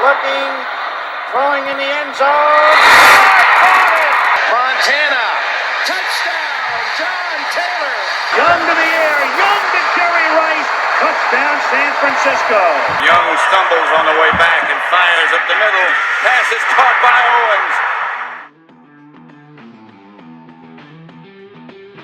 looking, throwing in the end zone. Montana, touchdown, John Taylor. Young to the air, Young to Jerry Rice, touchdown San Francisco. Young stumbles on the way back and fires up the middle. Pass is caught by Owens.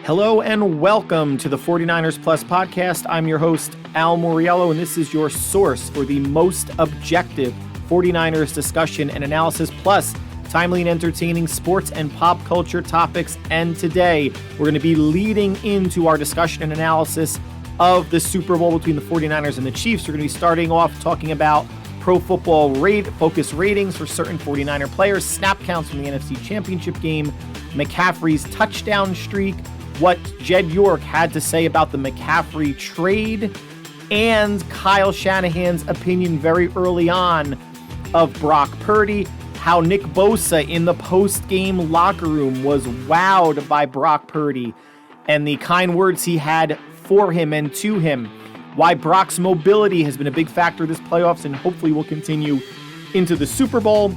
Hello and welcome to the 49ers Plus podcast. I'm your host, Al Moriello, and this is your source for the most objective 49ers discussion and analysis, plus timely and entertaining sports and pop culture topics. And today, we're going to be leading into our discussion and analysis of the Super Bowl between the 49ers and the Chiefs. We're going to be starting off talking about Pro Football Focus ratings for certain 49er players, snap counts from the NFC Championship game, McCaffrey's touchdown streak, what Jed York had to say about the McCaffrey trade, and Kyle Shanahan's opinion very early on of Brock Purdy, how Nick Bosa in the post-game locker room was wowed by Brock Purdy, and the kind words he had for him and to him, why Brock's mobility has been a big factor this playoffs and hopefully will continue into the Super Bowl.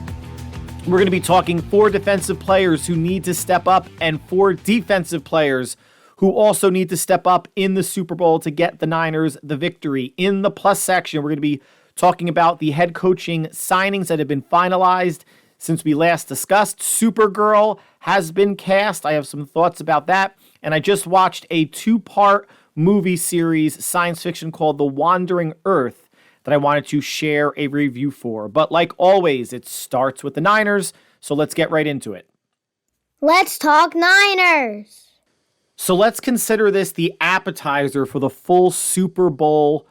We're going to be talking 4 defensive players who need to step up and 4 defensive players who also need to step up in the Super Bowl to get the Niners the victory. In the plus section, we're going to be talking about the head coaching signings that have been finalized since we last discussed. Supergirl has been cast. I have some thoughts about that. And I just watched a 2-part movie series, science fiction, called The Wandering Earth, that I wanted to share a review for. But like always, it starts with the Niners, so let's get right into it. Let's talk Niners. So let's consider this the appetizer for the full Super Bowl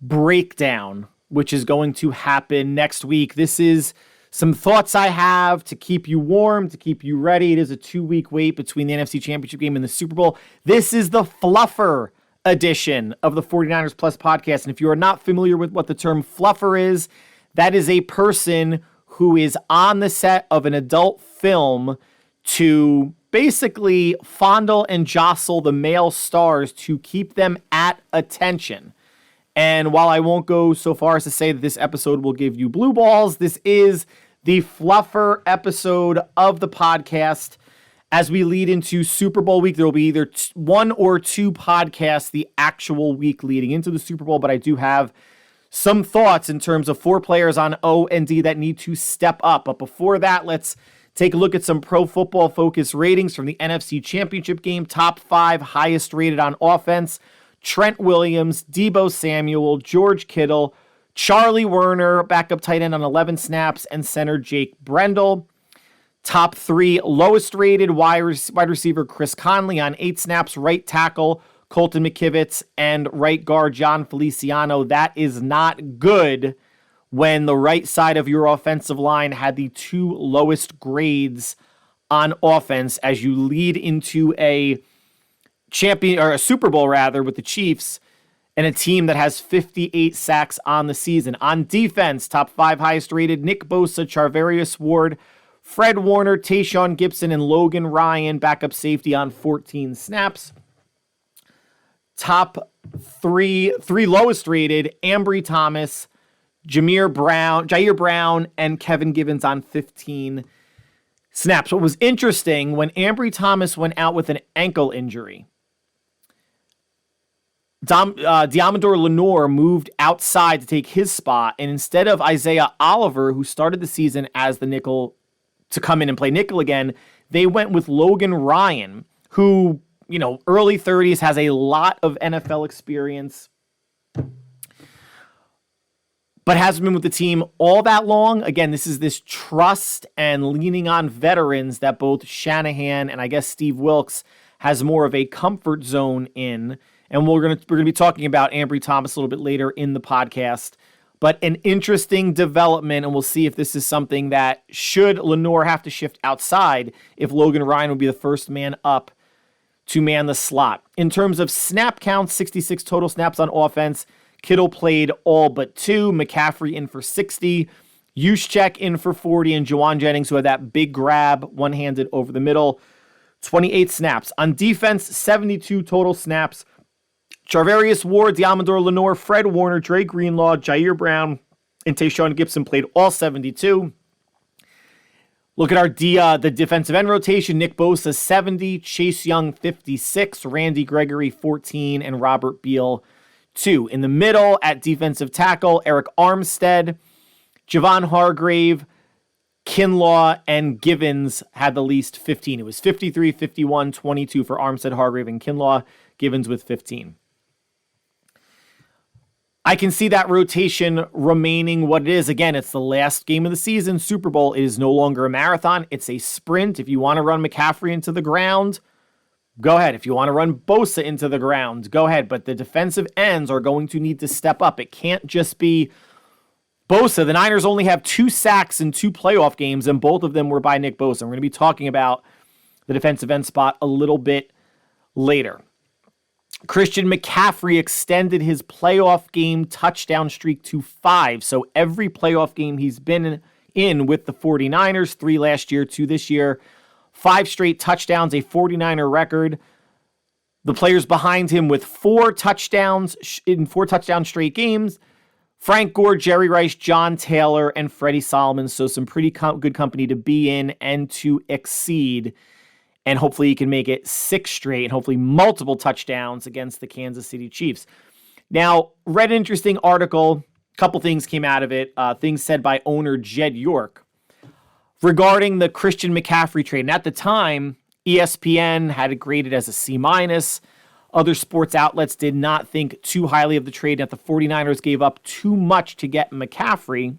breakdown, which is going to happen next week. This is some thoughts I have to keep you warm, to keep you ready. It is a 2-week wait between the NFC Championship game and the Super Bowl. This is the fluffer edition of the 49ers Plus podcast. And if you are not familiar with what the term fluffer is, that is a person who is on the set of an adult film to basically fondle and jostle the male stars to keep them at attention. And while I won't go so far as to say that this episode will give you blue balls, this is the fluffer episode of the podcast. As we lead into Super Bowl week, there will be either 1 or 2 podcasts the actual week leading into the Super Bowl, but I do have some thoughts in terms of 4 players on O&D that need to step up. But before that, let's take a look at some Pro Football Focus ratings from the NFC Championship game. Top 5 highest rated on offense: Trent Williams, Deebo Samuel, George Kittle, Charlie Werner, backup tight end on 11 snaps, and center Jake Brendel. Top 3 lowest rated: wide receiver Chris Conley on 8 snaps, right tackle Colton McKivitz, and right guard John Feliciano. That is not good when the right side of your offensive line had the 2 lowest grades on offense as you lead into a Super Bowl rather with the Chiefs and a team that has 58 sacks on the season. On defense, top 5 highest rated: Nick Bosa, Charvarius Ward, Fred Warner, Tayshaun Gibson, and Logan Ryan, backup safety, on 14 snaps. Top 3 lowest rated: Ambry Thomas, Jair Brown, and Kevin Givens on 15 snaps. What was interesting, when Ambry Thomas went out with an ankle injury, Diamador Lenore moved outside to take his spot, and instead of Isaiah Oliver, who started the season as the nickel, to come in and play nickel again, they went with Logan Ryan, who, early 30s, has a lot of NFL experience, but hasn't been with the team all that long. Again, this is this trust and leaning on veterans that both Shanahan and I guess Steve Wilks has more of a comfort zone in. And we're gonna be talking about Ambry Thomas a little bit later in the podcast. But an interesting development, and we'll see if this is something that, should Lenore have to shift outside, if Logan Ryan would be the first man up to man the slot. In terms of snap counts, 66 total snaps on offense. Kittle played all but 2. McCaffrey in for 60. Juszczyk in for 40. And Juwan Jennings, who had that big grab, one-handed over the middle, 28 snaps. On defense, 72 total snaps. Charvarius Ward, Diamador Lenore, Fred Warner, Dre Greenlaw, Jair Brown, And Tayshaun Gibson played all 72. Look at the defensive end rotation. Nick Bosa, 70. Chase Young, 56. Randy Gregory, 14. And Robert Beal, 2. In the middle, at defensive tackle, Eric Armstead, Javon Hargrave, Kinlaw, and Givens had the least 15. It was 53, 51, 22 for Armstead, Hargrave, and Kinlaw. Givens with 15. I can see that rotation remaining what it is. Again, it's the last game of the season. Super Bowl is no longer a marathon. It's a sprint. If you want to run McCaffrey into the ground, go ahead. If you want to run Bosa into the ground, go ahead. But the defensive ends are going to need to step up. It can't just be Bosa. The Niners only have 2 sacks in 2 playoff games, and both of them were by Nick Bosa. We're going to be talking about the defensive end spot a little bit later. Christian McCaffrey extended his playoff game touchdown streak to 5. So every playoff game he's been in with the 49ers, 3 last year, 2 this year, 5 straight touchdowns, a 49er record. The players behind him with 4 touchdowns in 4 touchdown straight games, Frank Gore, Jerry Rice, John Taylor, and Freddie Solomon. So some pretty good company to be in and to exceed. And hopefully he can make it 6 straight and hopefully multiple touchdowns against the Kansas City Chiefs. Now, read an interesting article. A couple things came out of it. Things said by owner Jed York regarding the Christian McCaffrey trade. And at the time, ESPN had it graded as a C-. Other sports outlets did not think too highly of the trade, and that the 49ers gave up too much to get McCaffrey.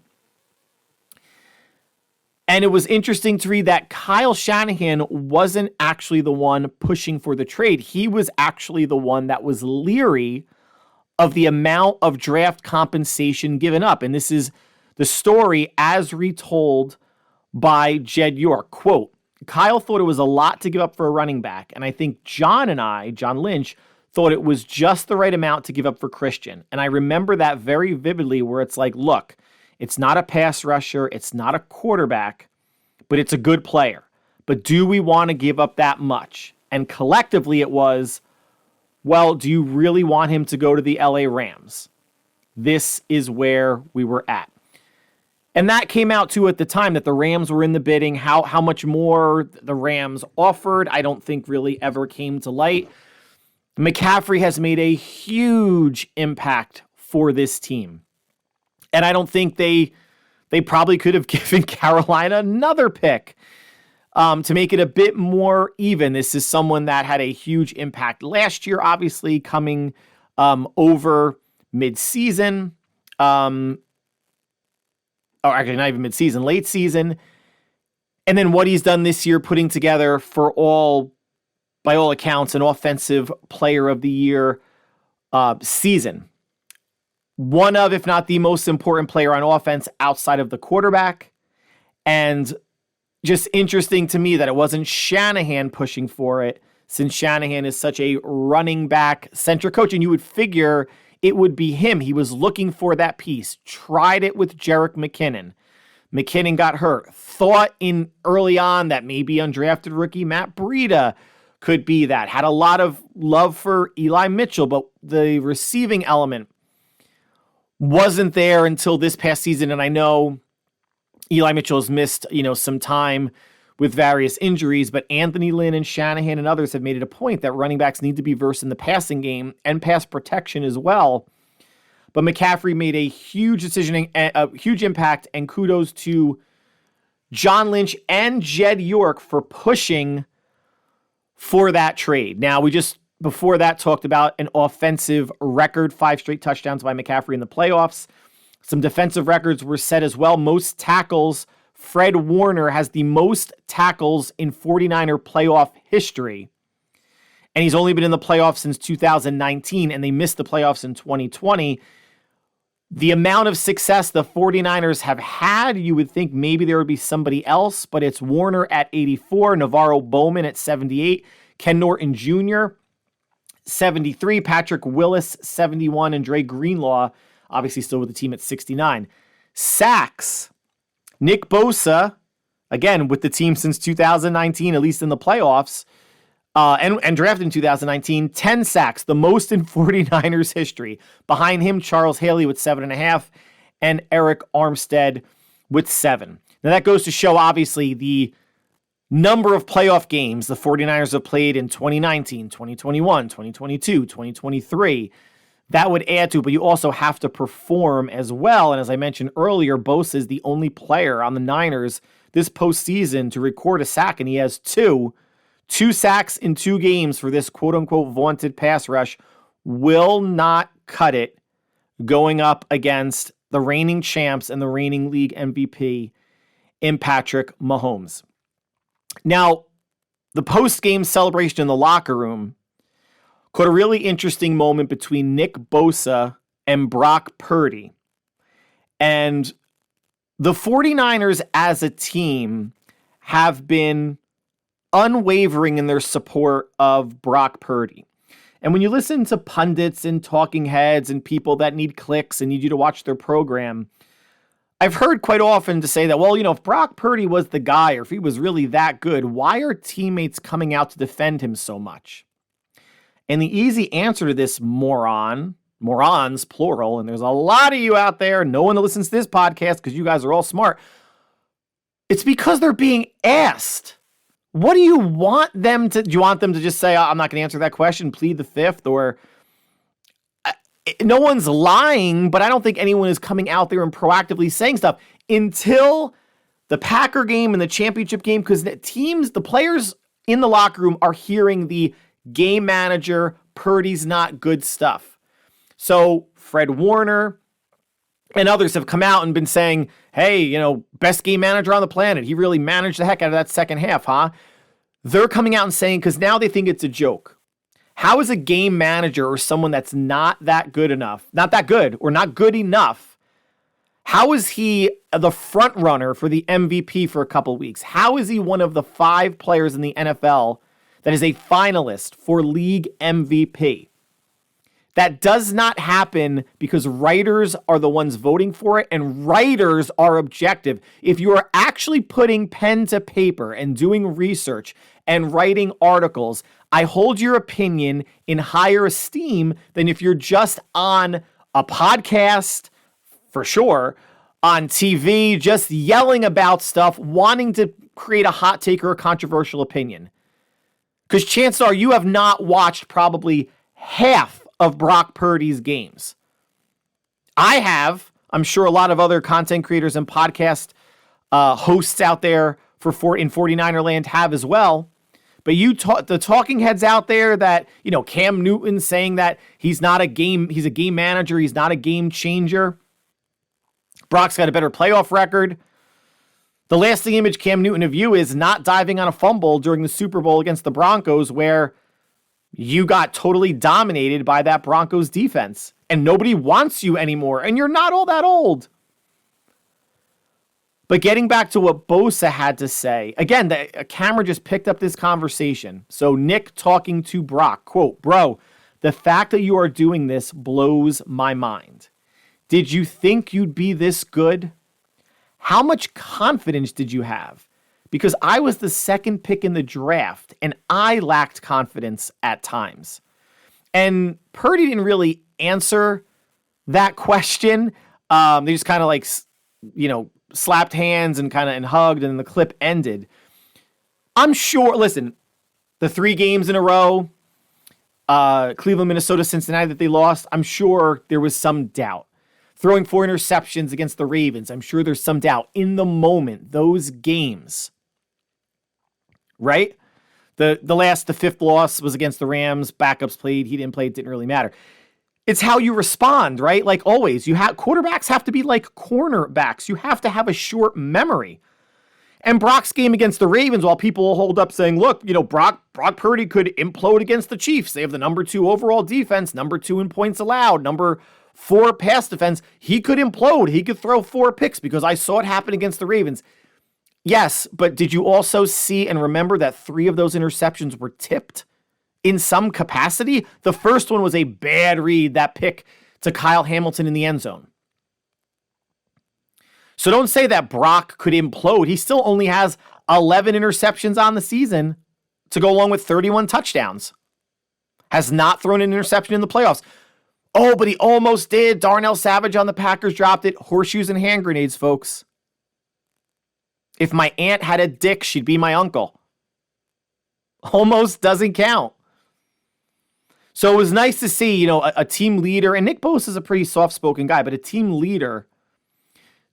And it was interesting to read that Kyle Shanahan wasn't actually the one pushing for the trade. He was actually the one that was leery of the amount of draft compensation given up. And this is the story as retold by Jed York. Quote, Kyle thought it was a lot to give up for a running back. And I think John Lynch, thought it was just the right amount to give up for Christian. And I remember that very vividly, where it's like, look, it's not a pass rusher. It's not a quarterback, but it's a good player. But do we want to give up that much? And collectively it was, well, do you really want him to go to the LA Rams? This is where we were at. And that came out too at the time, that the Rams were in the bidding. How much more the Rams offered, I don't think really ever came to light. McCaffrey has made a huge impact for this team. And I don't think they probably could have given Carolina another pick to make it a bit more even. This is someone that had a huge impact last year, obviously coming over mid-season. Or actually not even mid-season, late season. And then what he's done this year, putting together by all accounts, an offensive player of the year season. One of, if not the most important player on offense outside of the quarterback. And just interesting to me that it wasn't Shanahan pushing for it, since Shanahan is such a running back centric coach. And you would figure it would be him. He was looking for that piece. Tried it with Jerick McKinnon. McKinnon got hurt. Thought in early on that maybe undrafted rookie Matt Breida could be that. Had a lot of love for Eli Mitchell, but the receiving element wasn't there until this past season. And I know Eli Mitchell has missed, some time with various injuries, but Anthony Lynn and Shanahan and others have made it a point that running backs need to be versed in the passing game and pass protection as well. But McCaffrey made a huge decision, a huge impact, and kudos to John Lynch and Jed York for pushing for that trade. Now, we just, before that, talked about an offensive record, 5 straight touchdowns by McCaffrey in the playoffs. Some defensive records were set as well. Most tackles. Fred Warner has the most tackles in 49er playoff history. And he's only been in the playoffs since 2019, and they missed the playoffs in 2020. The amount of success the 49ers have had, you would think maybe there would be somebody else, but it's Warner at 84, Navarro Bowman at 78, Ken Norton Jr., 73, Patrick Willis, 71, and Dre Greenlaw, obviously still with the team at 69. Sacks, Nick Bosa, again, with the team since 2019, at least in the playoffs, and drafted in 2019, 10 sacks, the most in 49ers history. Behind him, Charles Haley with 7.5, and Eric Armstead with 7. Now that goes to show, obviously, the number of playoff games the 49ers have played in 2019, 2021, 2022, 2023. That would add to it, but you also have to perform as well. And as I mentioned earlier, Bosa is the only player on the Niners this postseason to record a sack, and he has 2 sacks in 2 games for this quote-unquote vaunted pass rush. Will not cut it going up against the reigning champs and the reigning league MVP in Patrick Mahomes. Now, the post-game celebration in the locker room caught a really interesting moment between Nick Bosa and Brock Purdy. And the 49ers as a team have been unwavering in their support of Brock Purdy. And when you listen to pundits and talking heads and people that need clicks and need you to watch their program, I've heard quite often to say that, well, if Brock Purdy was the guy or if he was really that good, why are teammates coming out to defend him so much? And the easy answer to this morons, plural, and there's a lot of you out there, no one that listens to this podcast because you guys are all smart, it's because they're being asked. What do you want them to, do you want them to just say, I'm not going to answer that question, plead the fifth, or no one's lying, but I don't think anyone is coming out there and proactively saying stuff until the Packer game and the championship game, because the players in the locker room are hearing the game manager, Purdy's not good stuff. So Fred Warner and others have come out and been saying, hey, best game manager on the planet. He really managed the heck out of that second half, huh? They're coming out and saying, because now they think it's a joke. How is a game manager or someone that's not that good enough, not that good or not good enough, how is he the front runner for the MVP for a couple weeks? How is he one of the 5 players in the NFL that is a finalist for league MVP? That does not happen because writers are the ones voting for it, and writers are objective. If you are actually putting pen to paper and doing research and writing articles, I hold your opinion in higher esteem than if you're just on a podcast, for sure, on TV, just yelling about stuff, wanting to create a hot take or a controversial opinion. Because chances are you have not watched probably half of Brock Purdy's games. I have. I'm sure a lot of other content creators and podcast hosts out there in 49er land have as well. But the talking heads out there that, Cam Newton saying that he's a game manager, he's not a game changer. Brock's got a better playoff record. The lasting image Cam Newton of you is not diving on a fumble during the Super Bowl against the Broncos, where you got totally dominated by that Broncos defense and nobody wants you anymore and you're not all that old. But getting back to what Bosa had to say, again, a camera just picked up this conversation. So Nick talking to Brock, quote, "Bro, the fact that you are doing this blows my mind. Did you think you'd be this good? How much confidence did you have? Because I was the second pick in the draft, and I lacked confidence at times." And Purdy didn't really answer that question. They just kind of slapped hands and hugged, and the clip ended. I'm sure, listen, the 3 games in a row, Cleveland, Minnesota, Cincinnati that they lost, I'm sure there was some doubt. Throwing 4 interceptions against the Ravens, I'm sure there's some doubt. In the moment, those games, right? The fifth loss was against the Rams. Backups played. He didn't play. It didn't really matter. It's how you respond, right? Like always, quarterbacks have to be like cornerbacks. You have to have a short memory. And Brock's game against the Ravens, while people will hold up saying, look, Brock Purdy could implode against the Chiefs. They have the number 2 overall defense, number 2 in points allowed, number 4 pass defense. He could implode. He could throw 4 picks because I saw it happen against the Ravens. Yes, but did you also see and remember that 3 of those interceptions were tipped in some capacity? The first one was a bad read, that pick to Kyle Hamilton in the end zone. So don't say that Brock could implode. He still only has 11 interceptions on the season to go along with 31 touchdowns. Has not thrown an interception in the playoffs. Oh, but he almost did. Darnell Savage on the Packers dropped it. Horseshoes and hand grenades, folks. If my aunt had a dick, she'd be my uncle. Almost doesn't count. So it was nice to see, a team leader, and Nick Bosa is a pretty soft-spoken guy, but a team leader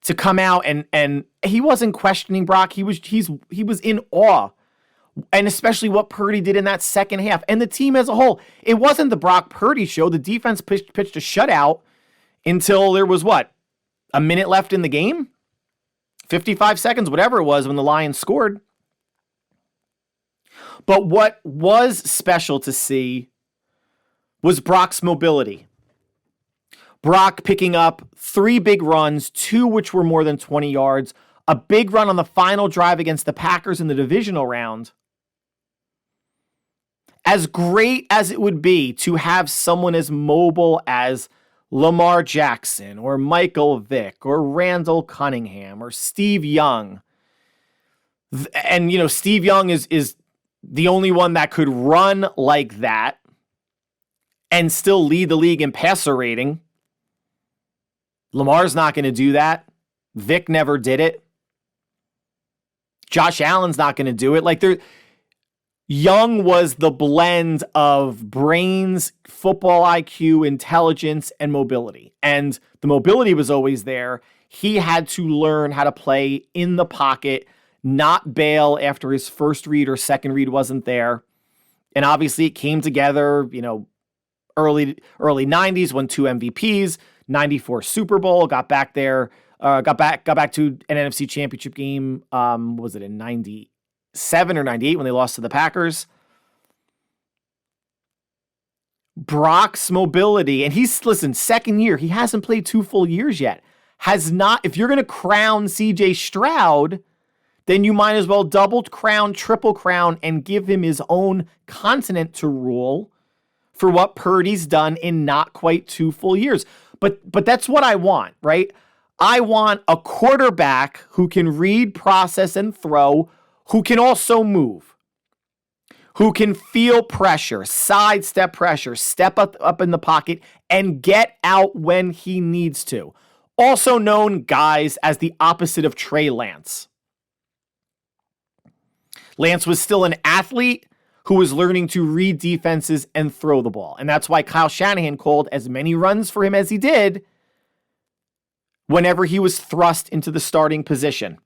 to come out and he wasn't questioning Brock. He was in awe. And especially what Purdy did in that second half. And the team as a whole. It wasn't the Brock Purdy show. The defense pitched a shutout until there was, a minute left in the game? 55 seconds, whatever it was, when the Lions scored. But what was special to see was Brock's mobility. Brock picking up 3 big runs, 2 which were more than 20 yards, a big run on the final drive against the Packers in the divisional round. As great as it would be to have someone as mobile as Lamar Jackson or Michael Vick or Randall Cunningham or Steve Young. And, Steve Young is the only one that could run like that and still lead the league in passer rating. Lamar's not going to do that. Vic never did it. Josh Allen's not going to do it. Young was the blend of brains, football IQ, intelligence, and mobility. And the mobility was always there. He had to learn how to play in the pocket, not bail after his first read or second read wasn't there. And obviously it came together, early 90s, won 2 MVPs, 94 Super Bowl, got back there, got back to an NFC Championship game. Was it in 97 or 98 when they lost to the Packers? Brock's mobility, and second year, he hasn't played 2 full years yet. If you're going to crown CJ Stroud, then you might as well double crown, triple crown, and give him his own continent to rule for what Purdy's done in not quite 2 full years. But that's what I want, right? I want a quarterback who can read, process, and throw, who can also move, who can feel pressure, sidestep pressure, step up in the pocket, and get out when he needs to. Also known, guys, as the opposite of Trey Lance. Lance was still an athlete who was learning to read defenses and throw the ball. And that's why Kyle Shanahan called as many runs for him as he did whenever he was thrust into the starting position.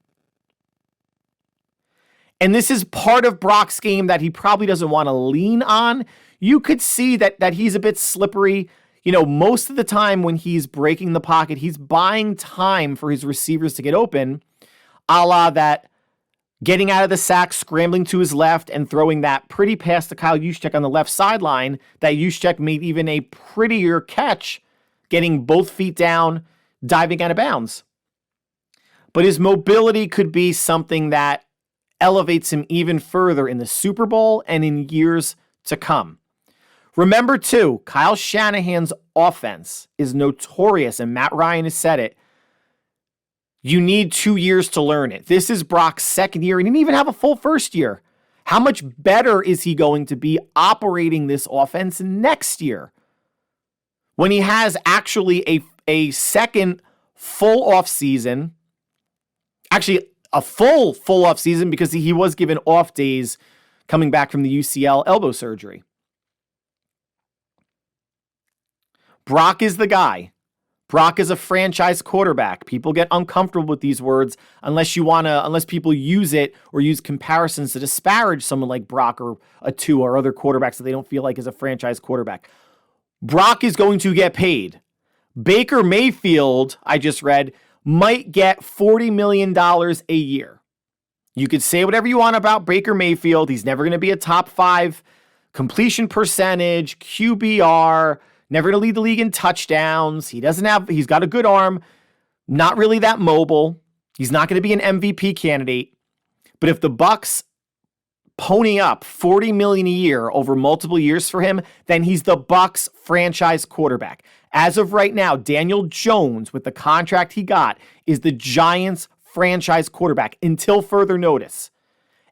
And this is part of Brock's game that he probably doesn't want to lean on. You could see that he's a bit slippery. Most of the time when he's breaking the pocket, he's buying time for his receivers to get open, a la that getting out of the sack, scrambling to his left, and throwing that pretty pass to Kyle Juszczyk on the left sideline that Juszczyk made even a prettier catch, getting both feet down, diving out of bounds. But his mobility could be something that elevates him even further in the Super Bowl and in years to come. Remember, too, Kyle Shanahan's offense is notorious, and Matt Ryan has said it. You need 2 years to learn it. This is Brock's second year. He didn't even have a full first year. How much better is he going to be operating this offense next year when he has actually a second full off season? Actually, a full off season because he was given off days coming back from the UCL elbow surgery. Brock is the guy. Brock is a franchise quarterback. People get uncomfortable with these words unless people use it or use comparisons to disparage someone like Brock or a Tua or other quarterbacks that they don't feel like is a franchise quarterback. Brock is going to get paid. Baker Mayfield, I just read, might get $40 million a year. You could say whatever you want about Baker Mayfield. He's never going to be a top 5 completion percentage, QBR, never going to lead the league in touchdowns. He's got a good arm, not really that mobile. He's not going to be an MVP candidate. But if the Bucs pony up $40 million a year over multiple years for him, then he's the Bucs franchise quarterback. As of right now, Daniel Jones, with the contract he got, is the Giants franchise quarterback until further notice.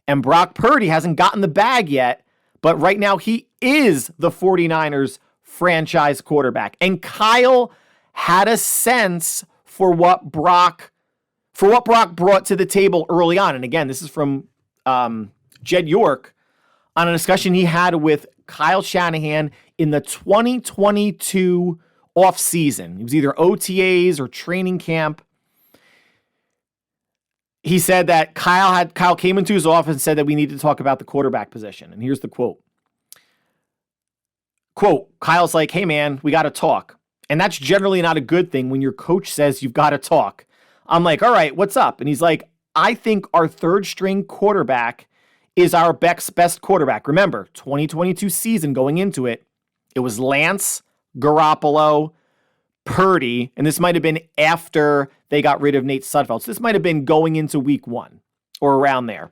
And Brock Purdy hasn't gotten the bag yet, but right now he is the 49ers franchise quarterback. And Kyle had a sense for what Brock brought to the table early on. And again, this is from Jed York on a discussion he had with Kyle Shanahan in the 2022 offseason. It was either OTAs or training camp. He said that Kyle came into his office and said that we need to talk about the quarterback position. And here's the quote. Quote, Kyle's like, hey man, we got to talk. And that's generally not a good thing when your coach says you've got to talk. I'm like, all right, what's up? And he's like, I think our third string quarterback is our best quarterback. Remember, 2022 season going into it, it was Lance, Garoppolo, Purdy, and this might have been after they got rid of Nate Sudfeld. So this might have been going into week 1 or around there.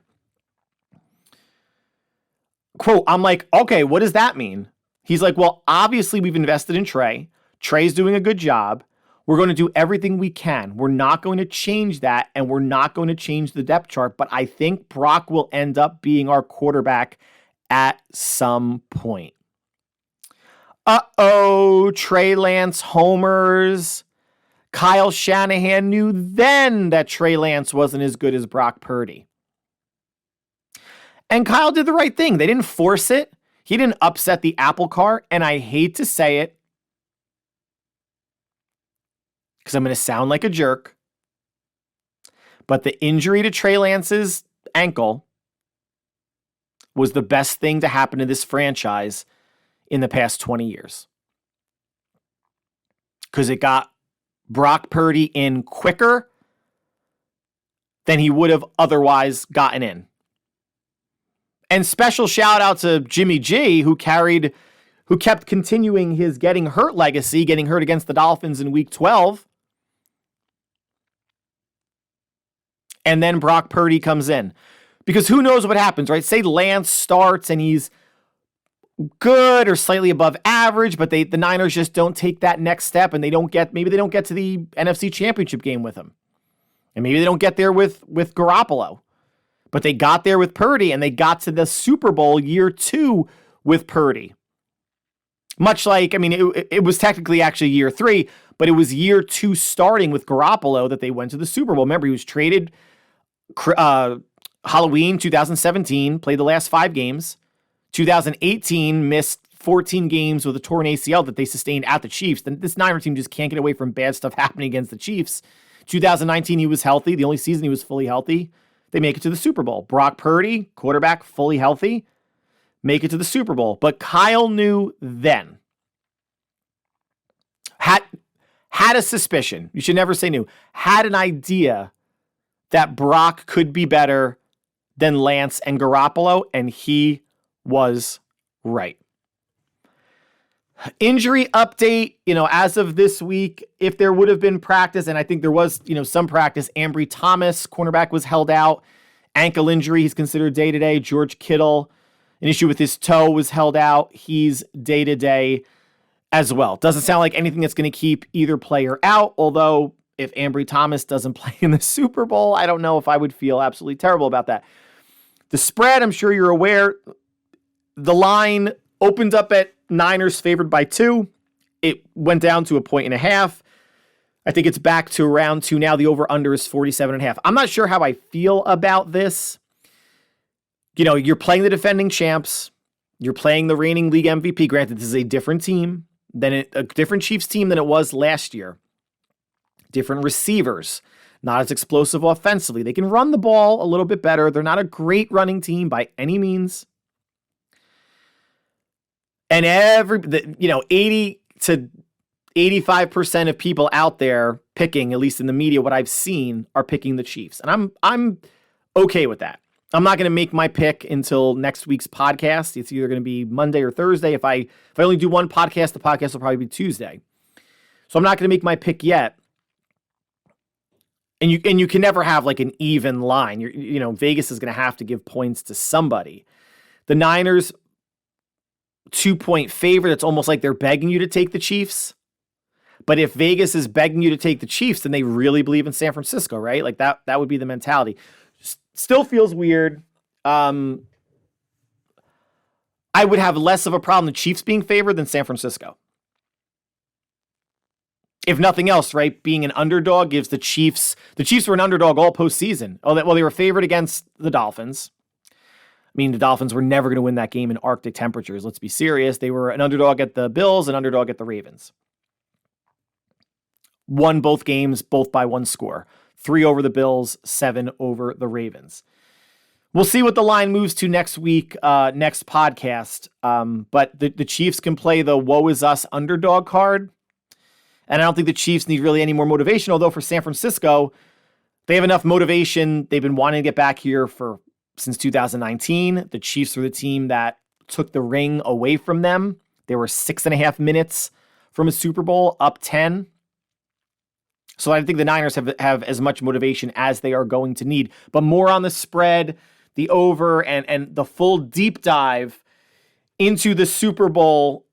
Quote, I'm like, okay, what does that mean? He's like, well, obviously we've invested in Trey. Trey's doing a good job. We're going to do everything we can. We're not going to change that, and we're not going to change the depth chart, but I think Brock will end up being our quarterback at some point. Trey Lance homers. Kyle Shanahan knew then that Trey Lance wasn't as good as Brock Purdy. And Kyle did the right thing. They didn't force it. He didn't upset the apple cart, and I hate to say it, because I'm going to sound like a jerk, but the injury to Trey Lance's ankle was the best thing to happen to this franchise in the past 20 years. Because it got Brock Purdy in quicker than he would have otherwise gotten in. And special shout out to Jimmy G, who kept continuing his getting hurt legacy, getting hurt against the Dolphins in week 12. And then Brock Purdy comes in. Because who knows what happens, right? Say Lance starts and he's good or slightly above average, but the Niners just don't take that next step, and maybe they don't get to the NFC Championship game with him. And maybe they don't get there with Garoppolo. But they got there with Purdy, and they got to the Super Bowl year 2 with Purdy. Much like, I mean, it was technically actually year 3, but it was year 2 starting with Garoppolo that they went to the Super Bowl. Remember, he was traded Halloween 2017, played the last 5 games. 2018 missed 14 games with a torn ACL that they sustained at the Chiefs. This Niner team just can't get away from bad stuff happening against the Chiefs. 2019, he was healthy. The only season he was fully healthy. They make it to the Super Bowl. Brock Purdy, quarterback, fully healthy, make it to the Super Bowl. But Kyle knew then. Had a suspicion. You should never say knew. Had an idea that Brock could be better than Lance and Garoppolo, and he was right. Injury update, as of this week, if there would have been practice, and I think there was, some practice, Ambry Thomas, cornerback, was held out. Ankle injury, he's considered day-to-day. George Kittle, an issue with his toe, was held out. He's day-to-day as well. Doesn't sound like anything that's going to keep either player out, although if Ambry Thomas doesn't play in the Super Bowl, I don't know if I would feel absolutely terrible about that. The spread, I'm sure you're aware, the line opened up at Niners favored by 2. It went down to 1.5. I think it's back to around 2 now. The over-under is 47.5. I'm not sure how I feel about this. You're playing the defending champs. You're playing the reigning league MVP. Granted, this is a different team a different Chiefs team than it was last year. Different receivers. Not as explosive offensively. They can run the ball a little bit better. They're not a great running team by any means. And 80 to 85% of people out there picking, at least in the media, what I've seen, are picking the Chiefs. And I'm okay with that. I'm not going to make my pick until next week's podcast. It's either going to be Monday or Thursday. If I only do one podcast, the podcast will probably be Tuesday. So I'm not going to make my pick yet. And you can never have like an even line. Vegas is going to have to give points to somebody. The Niners 2-point favorite. It's almost like they're begging you to take the Chiefs. But if Vegas is begging you to take the Chiefs, then they really believe in San Francisco, right? Like that would be the mentality. Still feels weird. I would have less of a problem the Chiefs being favored than San Francisco. if nothing else, right, being an underdog gives the Chiefs were an underdog all postseason. Well, they were favored against the Dolphins. I mean, the Dolphins were never going to win that game in Arctic temperatures. Let's be serious. They were an underdog at the Bills, an underdog at the Ravens. Won both games, both by one score. 3 over the Bills, 7 over the Ravens. We'll see what the line moves to next week, next podcast. But the Chiefs can play the woe is us underdog card. And I don't think the Chiefs need really any more motivation, although for San Francisco, they have enough motivation. They've been wanting to get back here since 2019. The Chiefs were the team that took the ring away from them. They were 6.5 minutes from a Super Bowl, up 10. So I think the Niners have as much motivation as they are going to need. But more on the spread, the over, and the full deep dive into the Super Bowl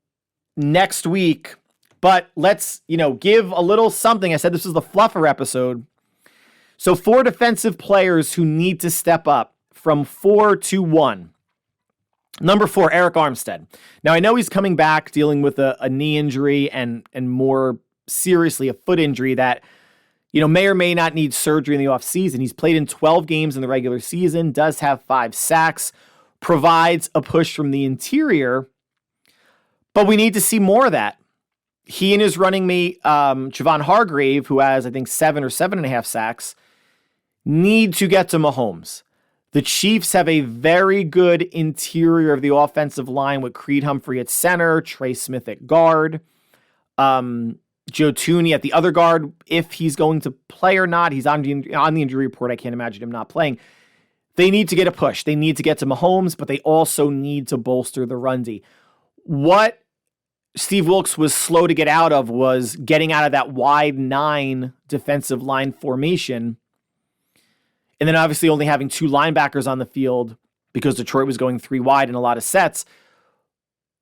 next week. But let's, give a little something. I said this was the fluffer episode. So 4 defensive players who need to step up from 4 to 1. Number 4, Arik Armstead. Now, I know he's coming back dealing with a knee injury and more seriously a foot injury that, may or may not need surgery in the offseason. He's played in 12 games in the regular season, does have 5 sacks, provides a push from the interior, but we need to see more of that. He and his running mate, Javon Hargrave, who has, I think, 7 or 7.5 sacks, need to get to Mahomes. The Chiefs have a very good interior of the offensive line with Creed Humphrey at center, Trey Smith at guard, Joe Thuney at the other guard. If he's going to play or not, he's on the injury report. I can't imagine him not playing. They need to get a push. They need to get to Mahomes, but they also need to bolster the run D. What Steve Wilks was slow to get out of was getting out of that wide 9 defensive line formation. And then obviously only having 2 linebackers on the field because Detroit was going 3 wide in a lot of sets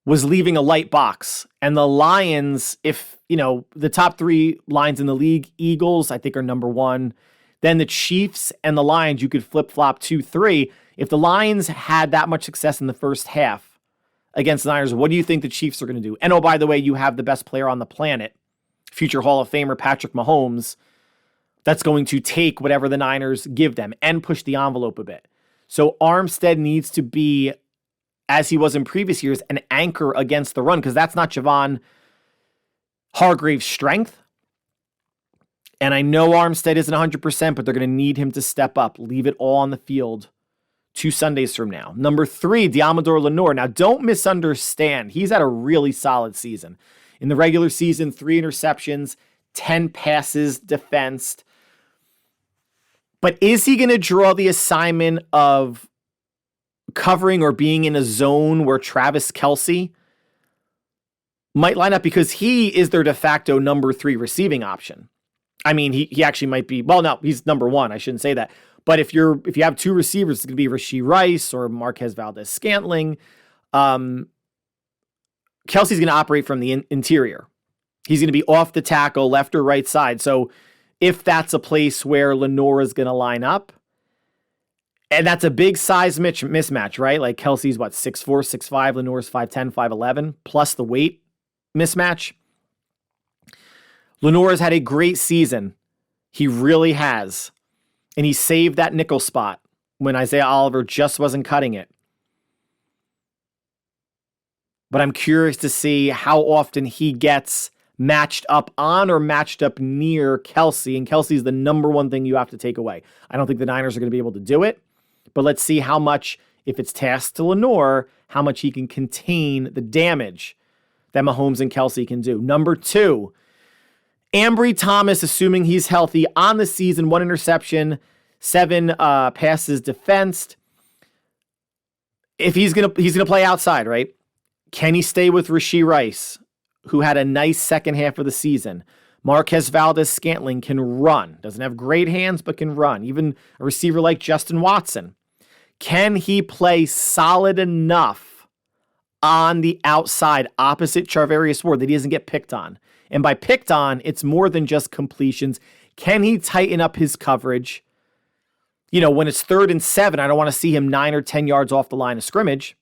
was leaving a light box. And the Lions, if, the top 3 lines in the league, Eagles, I think are number 1. Then the Chiefs and the Lions, you could flip-flop 2-3. If the Lions had that much success in the first half against the Niners, what do you think the Chiefs are going to do? And oh, by the way, you have the best player on the planet, future Hall of Famer Patrick Mahomes, that's going to take whatever the Niners give them and push the envelope a bit. So Armstead needs to be, as he was in previous years, an anchor against the run, because that's not Javon Hargrave's strength. And I know Armstead isn't 100%, but they're going to need him to step up, leave it all on the field 2 Sundays from now. Number 3, Diamador Lenore. Now, don't misunderstand. He's had a really solid season. In the regular season, 3 interceptions, 10 passes defensed. But is he going to draw the assignment of covering or being in a zone where Travis Kelce might line up? Because he is their de facto number 3 receiving option. I mean, he actually might be, well, no, he's number 1. I shouldn't say that. But if you have 2 receivers, it's going to be Rashee Rice or Marquez Valdez-Scantling. Kelce's going to operate from the interior. He's going to be off the tackle, left or right side. So if that's a place where Lenore is going to line up, and that's a big size mismatch, right? Like Kelce's 6'4", 6'5", Lenore's 5'10", 5'11", plus the weight mismatch. Lenore has had a great season. He really has. And he saved that nickel spot when Isaiah Oliver just wasn't cutting it. But I'm curious to see how often he gets matched up on or matched up near Kelce. And Kelce's the number 1 thing you have to take away. I don't think the Niners are going to be able to do it. But let's see how much, if it's tasked to Lenore, how much he can contain the damage that Mahomes and Kelce can do. Number 2, Ambry Thomas, assuming he's healthy on the season, 1 interception, 7 passes defensed. If he's gonna play outside, right? Can he stay with Rashee Rice, who had a nice second half of the season? Marquez Valdez-Scantling can run. Doesn't have great hands, but can run. Even a receiver like Justin Watson. Can he play solid enough on the outside opposite Charvarius Ward that he doesn't get picked on? And by picked on, it's more than just completions. Can he tighten up his coverage? When it's 3rd and 7, I don't want to see him 9 or 10 yards off the line of scrimmage.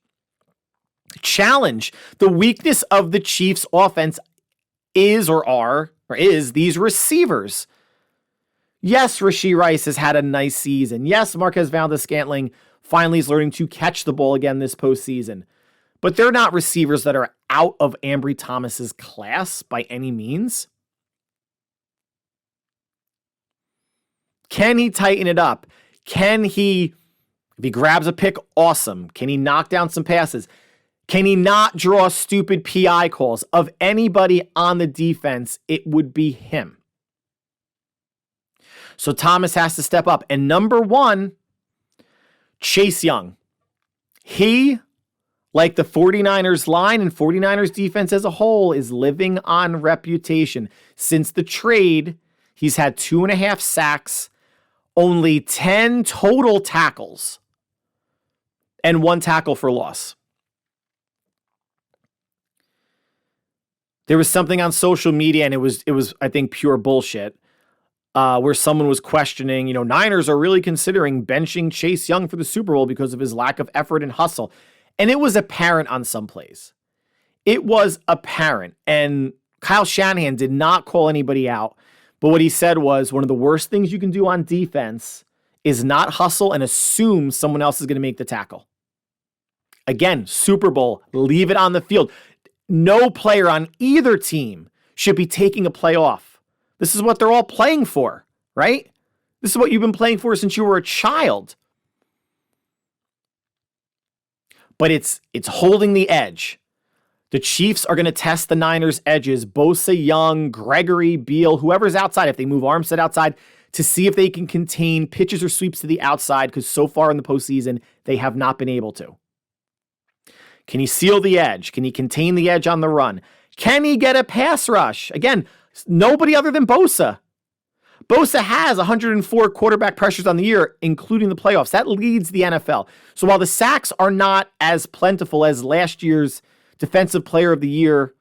Challenge the weakness of the Chiefs offense is these receivers. Yes, Rashee Rice has had a nice season. Yes, Marquez Valdes-Scantling finally is learning to catch the ball again this postseason. But they're not receivers that are out of Ambry Thomas's class by any means. Can he tighten it up? Can he, if he grabs a pick, awesome. Can he knock down some passes? Can he not draw stupid PI calls? Of anybody on the defense, it would be him. So Thomas has to step up. And number one, Chase Young. He, like the 49ers line and 49ers defense as a whole, is living on reputation. Since the trade, he's had 2.5 sacks, only 10 total tackles, and 1 tackle for loss. There was something on social media, and it was I think pure bullshit, where someone was questioning, Niners are really considering benching Chase Young for the Super Bowl because of his lack of effort and hustle. And it was apparent on some plays. It was apparent. And Kyle Shanahan did not call anybody out. But what he said was, one of the worst things you can do on defense is not hustle and assume someone else is going to make the tackle. Again, Super Bowl, leave it on the field. No player on either team should be taking a play off. This is what they're all playing for, right? This is what you've been playing for since you were a child. But it's holding the edge. The Chiefs are going to test the Niners' edges. Bosa, Young, Gregory, Beal, whoever's outside, if they move Armstead outside, to see if they can contain pitches or sweeps to the outside, because so far in the postseason, they have not been able to. Can he seal the edge? Can he contain the edge on the run? Can he get a pass rush? Again, nobody other than Bosa. Bosa has 104 quarterback pressures on the year, including the playoffs. That leads the NFL. So while the sacks are not as plentiful as last year's Defensive Player of the Year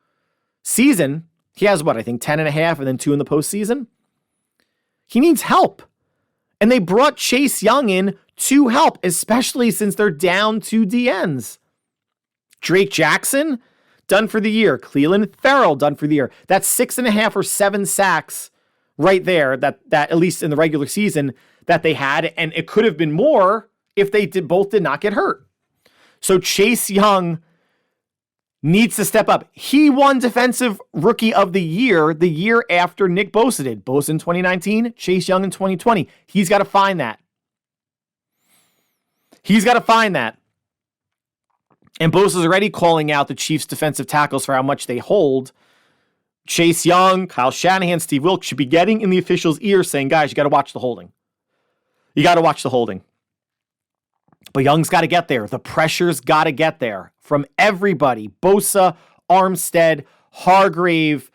season, he has 10.5 and then 2 in the postseason. He needs help. And they brought Chase Young in to help, especially since they're down 2 DNs. Drake Jackson, done for the year. Cleveland Farrell, done for the year. That's 6.5 or 7 sacks right there, that at least in the regular season that they had, and it could have been more if they both did not get hurt. So Chase Young needs to step up. He won Defensive Rookie of the year after Nick Bosa did. Bosa in 2019, Chase Young in 2020. He's got to find that. And Bosa's already calling out the Chiefs' defensive tackles for how much they hold. Chase Young, Kyle Shanahan, Steve Wilks should be getting in the officials' ear saying, guys, you got to watch the holding. But Young's got to get there. The pressure's got to get there from everybody. Bosa, Armstead, Hargrave,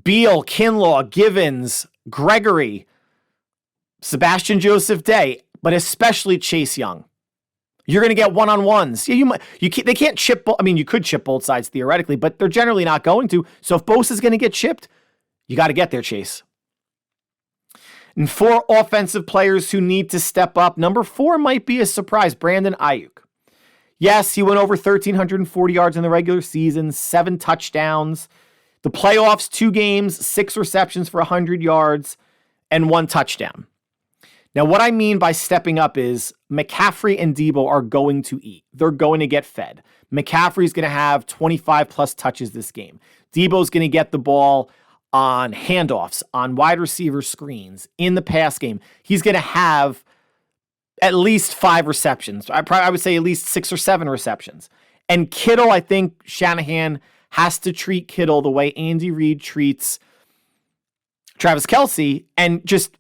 Beal, Kinlaw, Givens, Gregory, Sebastian Joseph Day, but especially Chase Young. You're going to get one-on-ones. Yeah, they can't chip. You could chip both sides theoretically, but they're generally not going to. So if Bosa's going to get chipped, you got to get there, Chase. And 4 offensive players who need to step up. Number 4 might be a surprise. Brandon Ayuk. Yes, he went over 1,340 yards in the regular season, 7 touchdowns. The playoffs, 2 games, 6 receptions for 100 yards, and 1 touchdown. Now, what I mean by stepping up is McCaffrey and Debo are going to eat. They're going to get fed. McCaffrey's going to have 25-plus touches this game. Debo's going to get the ball on handoffs, on wide receiver screens, in the pass game. He's going to have at least 5 receptions. I would say at least 6 or 7 receptions. And Kittle, I think Shanahan has to treat Kittle the way Andy Reid treats Travis Kelce, and just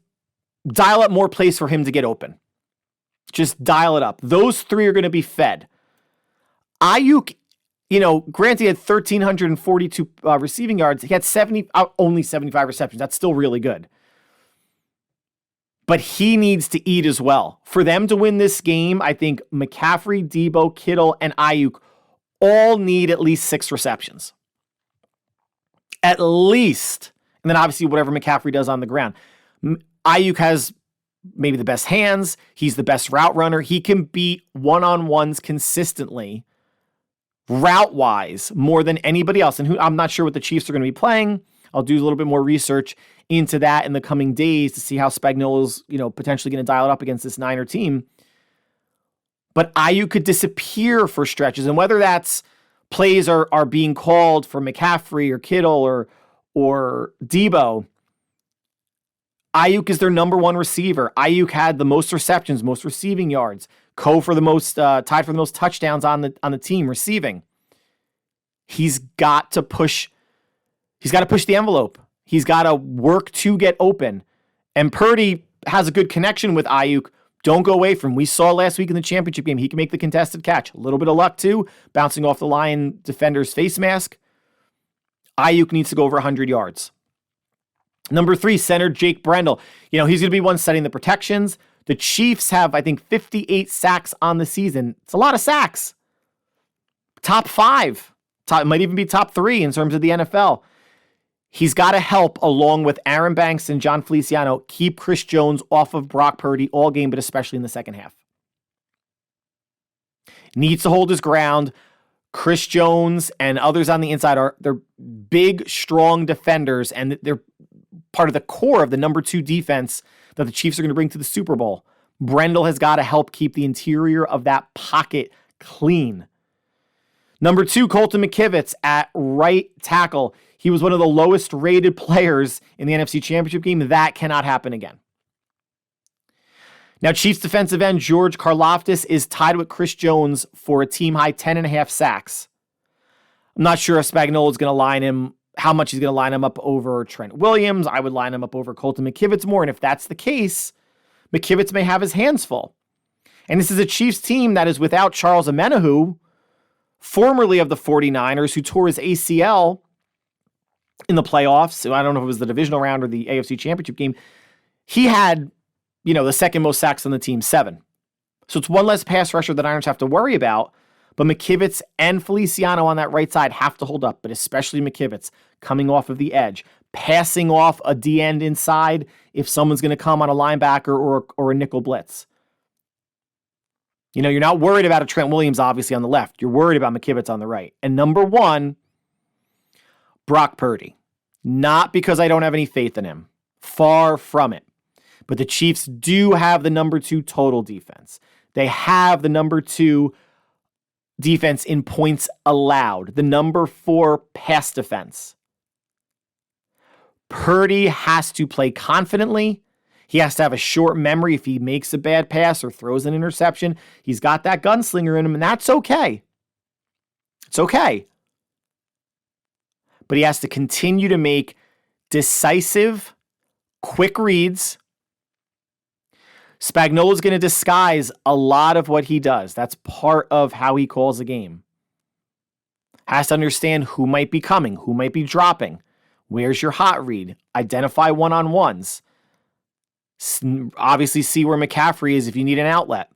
dial up more plays for him to get open. Just dial it up. Those 3 are going to be fed. Ayuk, granted he had 1,342 receiving yards. He had only 75 receptions. That's still really good. But he needs to eat as well. For them to win this game, I think McCaffrey, Debo, Kittle, and Ayuk all need at least 6 receptions. At least. And then obviously whatever McCaffrey does on the ground. Ayuk has maybe the best hands. He's the best route runner. He can beat one-on-ones consistently, route-wise, more than anybody else. And I'm not sure what the Chiefs are going to be playing. I'll do a little bit more research into that in the coming days to see how Spagnuolo's, potentially going to dial it up against this Niner team. But Ayuk could disappear for stretches, and whether that's plays are being called for McCaffrey or Kittle or Debo, Ayuk is their number one receiver. Ayuk had the most receptions, most receiving yards, tied for the most touchdowns on the team receiving. He's got to push the envelope. He's got to work to get open. And Purdy has a good connection with Ayuk. Don't go away from him. We saw last week in the championship game, he can make the contested catch. A little bit of luck too, bouncing off the Lion defender's face mask. Ayuk needs to go over 100 yards. Number 3, center Jake Brendel. He's going to be one setting the protections. The Chiefs have, I think, 58 sacks on the season. It's a lot of sacks. Top 5. Might even be top 3 in terms of the NFL. He's got to help, along with Aaron Banks and John Feliciano, keep Chris Jones off of Brock Purdy all game, but especially in the second half. Needs to hold his ground. Chris Jones and others on the inside they're big, strong defenders, and they're part of the core of the number 2 defense that the Chiefs are going to bring to the Super Bowl. Brendel has got to help keep the interior of that pocket clean. Number 2, Colton McKivitz at right tackle. He was one of the lowest rated players in the NFC Championship game. That cannot happen again. Now, Chiefs defensive end George Karlaftis is tied with Chris Jones for a team-high 10.5 sacks. I'm not sure if Spagnuolo is going to line him, how much he's going to line him up over Trent Williams. I would line him up over Colton McKivitz more, and if that's the case, McKivitz may have his hands full. And this is a Chiefs team that is without Charles Omenihu, formerly of the 49ers, who tore his ACL in the playoffs. So I don't know if it was the divisional round or the AFC Championship game. He had, the second most sacks on the team, 7. So it's one less pass rusher the Niners have to worry about. But McKivitz and Feliciano on that right side have to hold up, but especially McKivitz coming off of the edge, passing off a D-end inside if someone's going to come on a linebacker or a nickel blitz. You're not worried about a Trent Williams, obviously, on the left. You're worried about McKivitz on the right. And number 1, Brock Purdy. Not because I don't have any faith in him. Far from it. But the Chiefs do have the number 2 total defense. They have the number 2 defense in points allowed. The number 4 pass defense. Purdy has to play confidently. He has to have a short memory if he makes a bad pass or throws an interception. He's got that gunslinger in him, and that's okay. It's okay. But he has to continue to make decisive, quick reads. Spagnuolo is going to disguise a lot of what he does. That's part of how he calls a game. Has to understand who might be coming, who might be dropping. Where's your hot read? Identify one-on-ones. Obviously see where McCaffrey is if you need an outlet.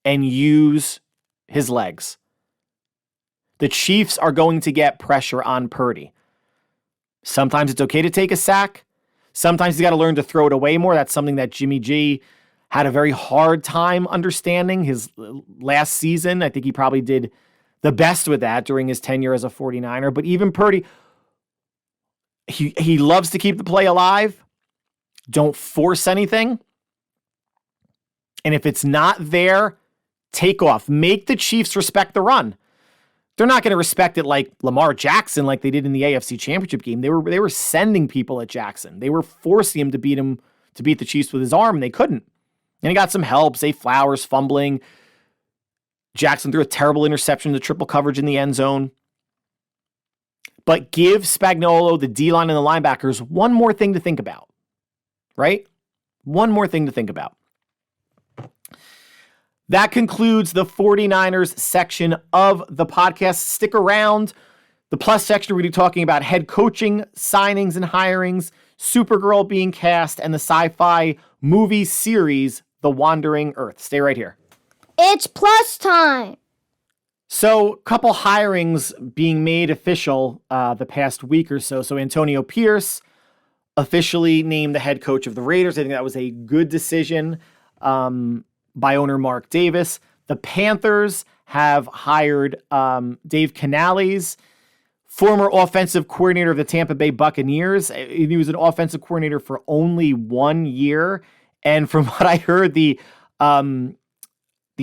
And use his legs. The Chiefs are going to get pressure on Purdy. Sometimes it's okay to take a sack. Sometimes he's got to learn to throw it away more. That's something that Jimmy G had a very hard time understanding his last season. I think he probably did the best with that during his tenure as a 49er. But even Purdy, he loves to keep the play alive. Don't force anything. And if it's not there, take off. Make the Chiefs respect the run. They're not going to respect it like Lamar Jackson, like they did in the AFC Championship game. They were sending people at Jackson. They were forcing him to beat the Chiefs with his arm, and they couldn't. And he got some help. Zay Flowers fumbling. Jackson threw a terrible interception to triple coverage in the end zone. But give Spagnuolo, the D-line, and the linebackers one more thing to think about. Right? One more thing to think about. That concludes the 49ers section of the podcast. Stick around. The plus section, we're going to be talking about head coaching, signings and hirings, Supergirl being cast, and the sci-fi movie series, The Wandering Earth. Stay right here. It's plus time. So, a couple hirings being made official the past week or so. So, Antonio Pierce officially named the head coach of the Raiders. I think that was a good decision by owner Mark Davis. The Panthers have hired Dave Canales, former offensive coordinator of the Tampa Bay Buccaneers. He was an offensive coordinator for only 1 year. And from what I heard, the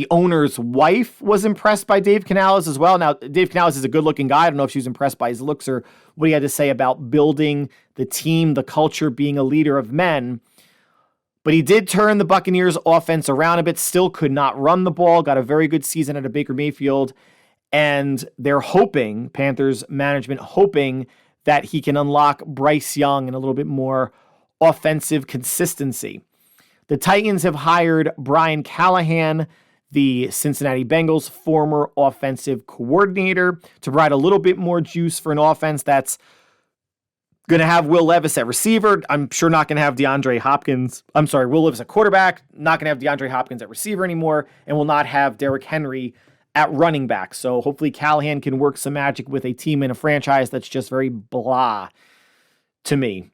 owner's wife was impressed by Dave Canales as well. Now, Dave Canales is a good-looking guy. I don't know if she was impressed by his looks or what he had to say about building the team, the culture, being a leader of men. But he did turn the Buccaneers offense around a bit, still could not run the ball, got a very good season out of Baker Mayfield. And they're hoping, Panthers management hoping, that he can unlock Bryce Young and a little bit more offensive consistency. The Titans have hired Brian Callahan, the Cincinnati Bengals former offensive coordinator, to provide a little bit more juice for an offense that's going to have Will Levis at receiver. I'm sure not going to have Will Levis at quarterback, not going to have DeAndre Hopkins at receiver anymore, and will not have Derrick Henry at running back. So hopefully Callahan can work some magic with a team in a franchise that's just very blah to me.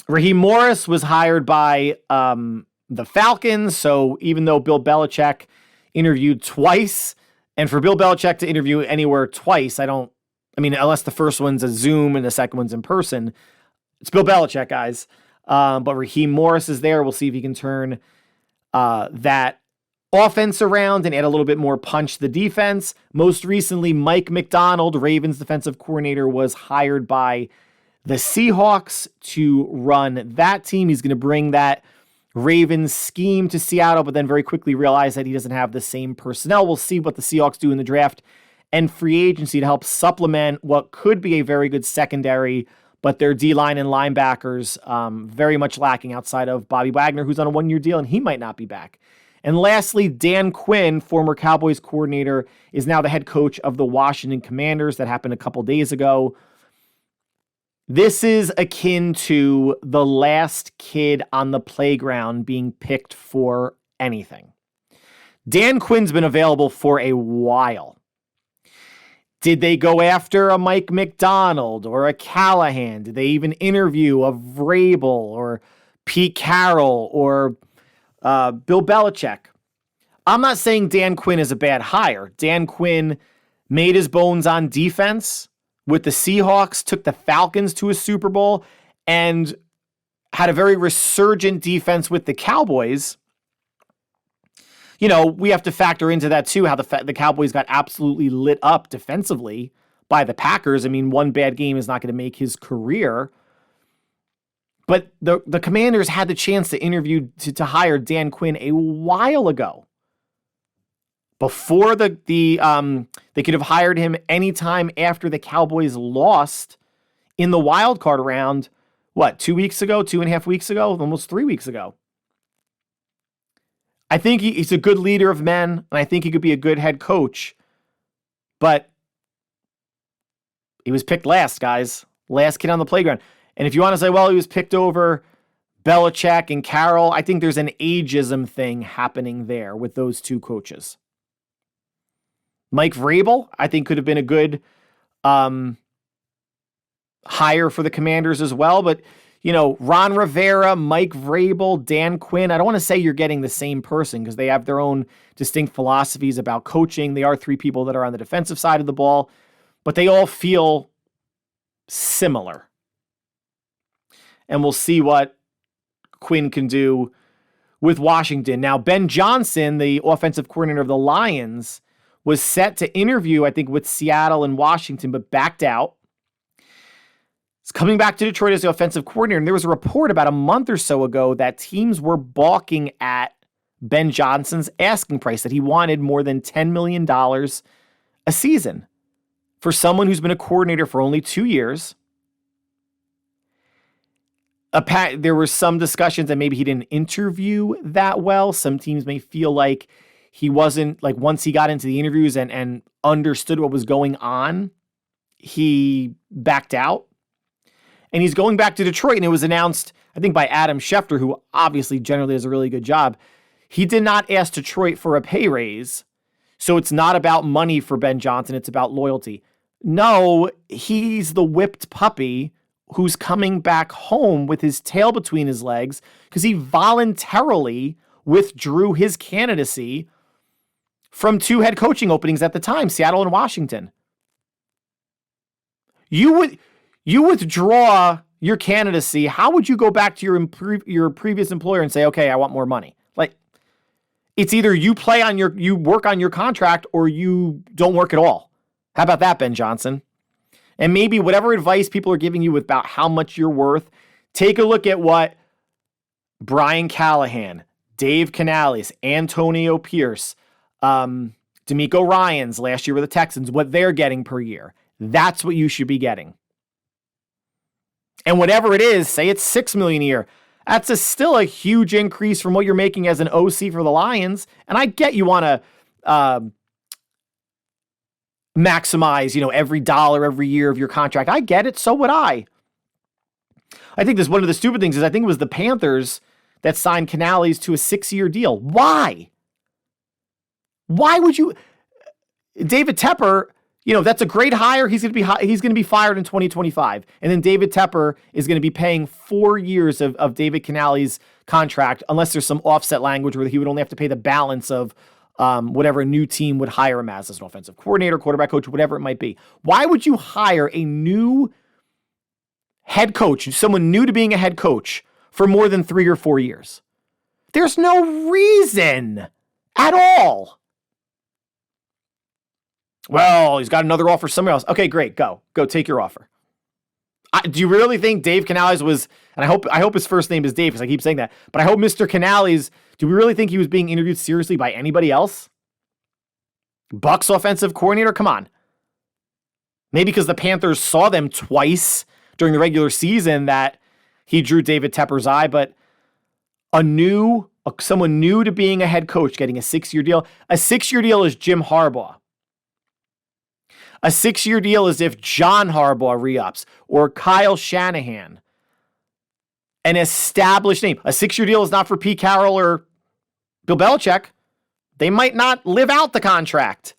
Raheem Morris was hired by the Falcons. So even though Bill Belichick interviewed twice, and for Bill Belichick to interview anywhere twice, unless the first one's a Zoom and the second one's in person, it's Bill Belichick, guys. But Raheem Morris is there. We'll see if he can turn that offense around and add a little bit more punch to the defense. Most recently, Mike McDonald, Ravens defensive coordinator, was hired by the Seahawks to run that team. He's going to bring that Ravens scheme to Seattle, but then very quickly realize that he doesn't have the same personnel. We'll see what the Seahawks do in the draft and free agency to help supplement what could be a very good secondary, but their D-line and linebackers very much lacking outside of Bobby Wagner, who's on a 1-year deal, and he might not be back. And lastly, Dan Quinn, former Cowboys coordinator, is now the head coach of the Washington Commanders. That happened a couple days ago. This is akin to the last kid on the playground being picked for anything. Dan Quinn's been available for a while. Did they go after a Mike McDonald or a Callahan? Did they even interview a Vrabel or Pete Carroll or Bill Belichick? I'm not saying Dan Quinn is a bad hire. Dan Quinn made his bones on defense with the Seahawks, took the Falcons to a Super Bowl, and had a very resurgent defense with the Cowboys. You know, we have to factor into that too, how the Cowboys got absolutely lit up defensively by the Packers. I mean, one bad game is not going to make his career. But the Commanders had the chance to interview, to hire Dan Quinn a while ago. Before they could have hired him anytime after the Cowboys lost in the wild card round, 2 weeks ago, 2.5 weeks ago, almost 3 weeks ago. I think he's a good leader of men, and I think he could be a good head coach. But he was picked last, guys. Last kid on the playground. And if you want to say, well, he was picked over Belichick and Carroll, I think there's an ageism thing happening there with those two coaches. Mike Vrabel, I think, could have been a good hire for the Commanders as well. But, you know, Ron Rivera, Mike Vrabel, Dan Quinn, I don't want to say you're getting the same person because they have their own distinct philosophies about coaching. They are three people that are on the defensive side of the ball, but they all feel similar. And we'll see what Quinn can do with Washington. Now, Ben Johnson, the offensive coordinator of the Lions, was set to interview, I think, with Seattle and Washington, but backed out. He's coming back to Detroit as the offensive coordinator. And there was a report about a month or so ago that teams were balking at Ben Johnson's asking price, that he wanted more than $10 million a season for someone who's been a coordinator for only 2 years. There were some discussions that maybe he didn't interview that well. Some teams may feel like he wasn't, like, once he got into the interviews and understood what was going on, he backed out. And he's going back to Detroit, and it was announced, I think, by Adam Schefter, who obviously generally does a really good job. He did not ask Detroit for a pay raise, so it's not about money for Ben Johnson, it's about loyalty. No, he's the whipped puppy who's coming back home with his tail between his legs because he voluntarily withdrew his candidacy from 2 head coaching openings at the time, Seattle and Washington. You withdraw your candidacy. How would you go back to your previous employer and say, okay, I want more money? Like, it's either you work on your contract or you don't work at all. How about that, Ben Johnson? And maybe whatever advice people are giving you about how much you're worth, take a look at what Brian Callahan, Dave Canales, Antonio Pierce, D'Amico Ryans last year with the Texans, what they're getting per year. That's what you should be getting. And whatever it is, say it's $6 million a year. That's still a huge increase from what you're making as an OC for the Lions. And I get you want to maximize, every dollar every year of your contract. I get it. So would I. I think one of the stupid things is I think it was the Panthers that signed Canales to a 6-year deal. Why? Why would you? David Tepper, that's a great hire. He's going to be fired in 2025. And then David Tepper is going to be paying 4 years of David Canales' contract, unless there's some offset language where he would only have to pay the balance of whatever a new team would hire him as an offensive coordinator, quarterback coach, whatever it might be. Why would you hire a new head coach, someone new to being a head coach, for more than 3 or 4 years? There's no reason at all. Well, he's got another offer somewhere else. Okay, great. Go take your offer. Do you really think Dave Canales was, and I hope his first name is Dave because I keep saying that, but I hope Mr. Canales, do we really think he was being interviewed seriously by anybody else? Bucks offensive coordinator? Come on. Maybe because the Panthers saw them twice during the regular season that he drew David Tepper's eye, but someone new to being a head coach getting a 6-year deal. A 6-year deal is Jim Harbaugh. A 6-year deal is if John Harbaugh re-ups or Kyle Shanahan. An established name. A 6-year deal is not for Pete Carroll or Bill Belichick. They might not live out the contract.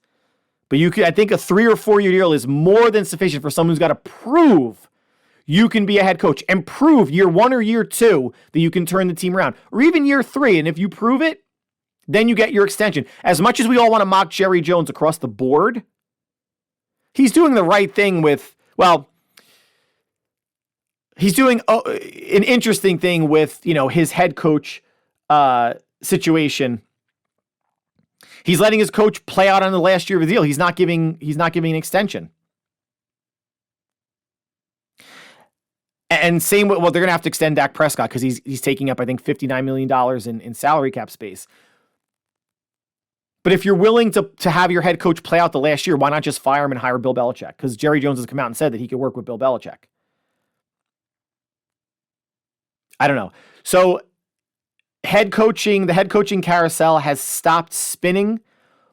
But I think a 3 or 4 year deal is more than sufficient for someone who's got to prove you can be a head coach and prove year 1 or year 2 that you can turn the team around, or even year 3. And if you prove it, then you get your extension. As much as we all want to mock Jerry Jones across the board, he's doing the right thing he's doing an interesting thing with, his head coach situation. He's letting his coach play out on the last year of the deal. He's not giving an extension. And same with, they're going to have to extend Dak Prescott because he's taking up, I think, $59 million in salary cap space. But if you're willing to have your head coach play out the last year, why not just fire him and hire Bill Belichick? Because Jerry Jones has come out and said that he could work with Bill Belichick. I don't know. So the head coaching carousel has stopped spinning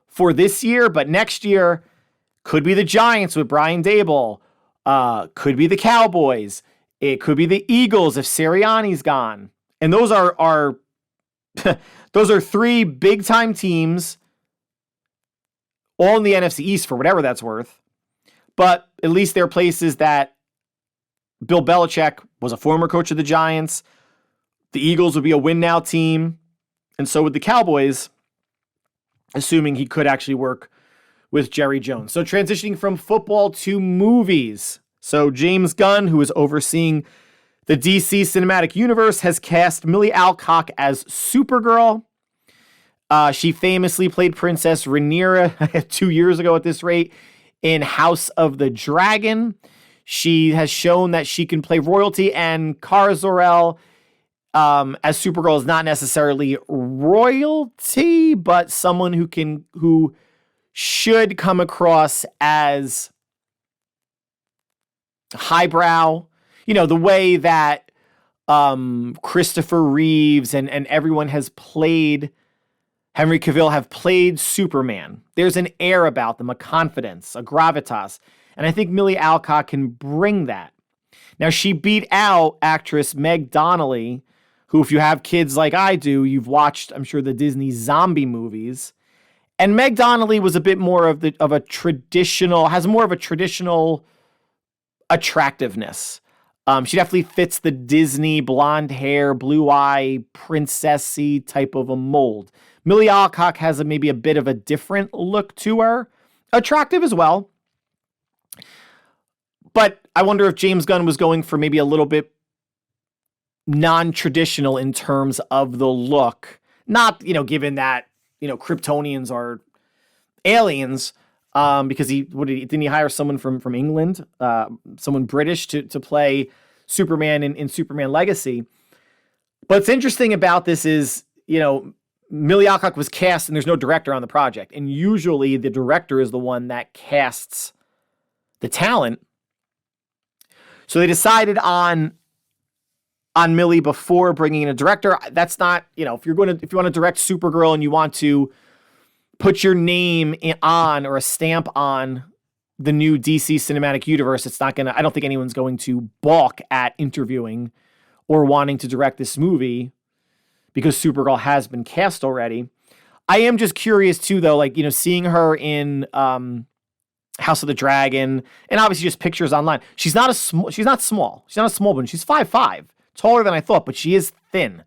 for this year, but next year could be the Giants with Brian Daboll, could be the Cowboys, it could be the Eagles if Sirianni's gone. And those are those are 3 big-time teams, all in the NFC East for whatever that's worth. But at least they're places that Bill Belichick was a former coach of the Giants. The Eagles would be a win-now team. And so would the Cowboys, assuming he could actually work with Jerry Jones. So transitioning from football to movies. So James Gunn, who is overseeing the DC Cinematic Universe, has cast Millie Alcock as Supergirl. She famously played Princess Rhaenyra 2 years ago at this rate in House of the Dragon. She has shown that she can play royalty, and Cara Zor-El as Supergirl is not necessarily royalty, but someone who should come across as highbrow. The way that Christopher Reeves and everyone has played Henry Cavill have played Superman. There's an air about them, a confidence, a gravitas. And I think Millie Alcock can bring that. Now, she beat out actress Meg Donnelly, who, if you have kids like I do, you've watched, I'm sure, the Disney zombie movies. And Meg Donnelly was a bit more has more of a traditional attractiveness. She definitely fits the Disney blonde hair, blue eye, princessy type of a mold. Millie Alcock has maybe a bit of a different look to her. Attractive as well. But I wonder if James Gunn was going for maybe a little bit non-traditional in terms of the look. Not, given that, Kryptonians are aliens, because didn't he hire someone from England, someone British to play Superman in Superman Legacy. But what's interesting about this is, Millie Alcock was cast and there's no director on the project. And usually the director is the one that casts the talent. So they decided on Millie before bringing in a director. That's not, if you want to direct Supergirl and you want to put your name on or a stamp on the new DC cinematic universe, I don't think anyone's going to balk at interviewing or wanting to direct this movie because Supergirl has been cast already. I am just curious too, though, seeing her in House of the Dragon, and obviously just pictures online. She's not small. She's not a small woman. She's 5'5", taller than I thought, but she is thin.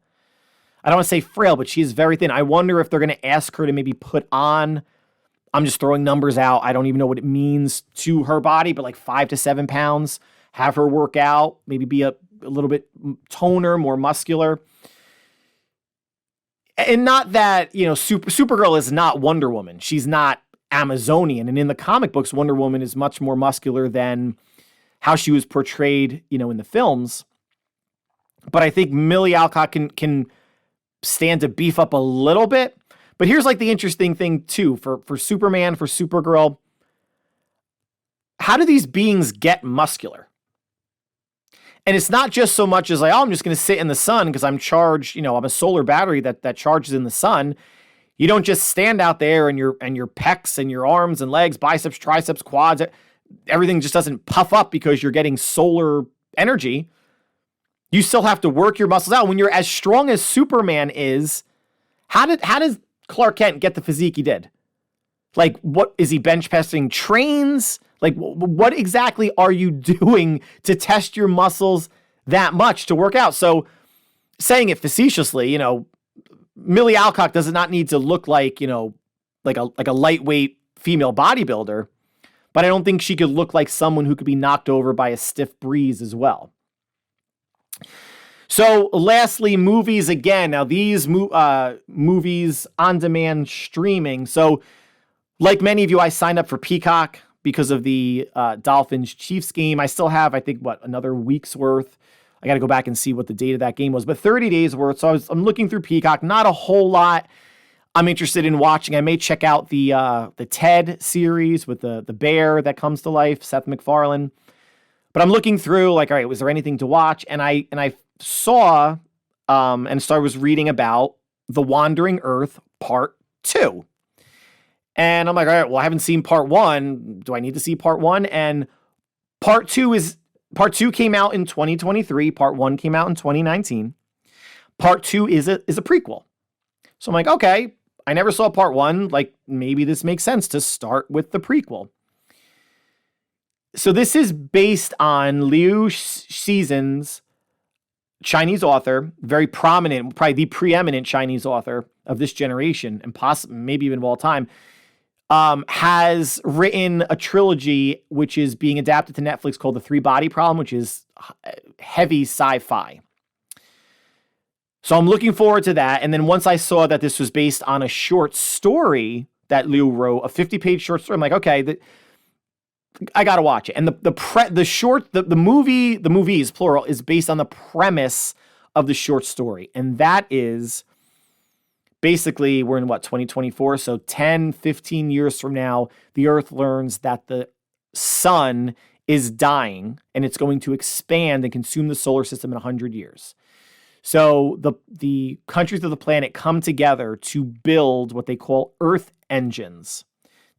I don't want to say frail, but she is very thin. I wonder if they're going to ask her to maybe put on, I'm just throwing numbers out, I don't even know what it means to her body, but 5 to 7 pounds, have her work out, maybe be a little bit toner, more muscular. And not that, Supergirl is not Wonder Woman. She's not Amazonian. And in the comic books, Wonder Woman is much more muscular than how she was portrayed, in the films. But I think Millie Alcock can stand to beef up a little bit. But here's the interesting thing too, for Superman, for Supergirl. How do these beings get muscular? And it's not just so much as I'm just going to sit in the sun because I'm charged, I'm a solar battery that charges in the sun. You don't just stand out there and your pecs and your arms and legs, biceps, triceps, quads, everything just doesn't puff up because you're getting solar energy. You still have to work your muscles out. When you're as strong as Superman is, how does Clark Kent get the physique he did? What is he bench pressing trains? What exactly are you doing to test your muscles that much to work out? So saying it facetiously, Millie Alcock does not need to look like a lightweight female bodybuilder, but I don't think she could look like someone who could be knocked over by a stiff breeze as well. So lastly, movies again. Now these movies on demand streaming. So like many of you, I signed up for Peacock because of the Dolphins-Chiefs game. I still have, I think, another week's worth. I got to go back and see what the date of that game was, but 30 days worth. So I'm looking through Peacock. Not a whole lot I'm interested in watching. I may check out the Ted series with the bear that comes to life, Seth MacFarlane. But I'm looking through, all right, was there anything to watch? And I saw was reading about The Wandering Earth Part 2. And I'm all right, well, I haven't seen Part 1. Do I need to see Part 1? And Part 2 came out in 2023. Part 1 came out in 2019. Part 2 is a prequel. So I'm okay, I never saw Part 1. Maybe this makes sense to start with the prequel. So this is based on Liu Cixin's Chinese author, very prominent, probably the preeminent Chinese author of this generation, and possibly maybe even of all time, has written a trilogy which is being adapted to Netflix called The Three Body Problem, which is heavy sci-fi. So I'm looking forward to that. And then once I saw that this was based on a short story that Liu wrote, a 50-page short story, I'm okay, I got to watch it. And the movies, plural, is based on the premise of the short story. And that is basically, we're in 2024. So 10, 15 years from now, the Earth learns that the sun is dying and it's going to expand and consume the solar system in 100 years. So the countries of the planet come together to build what they call Earth engines.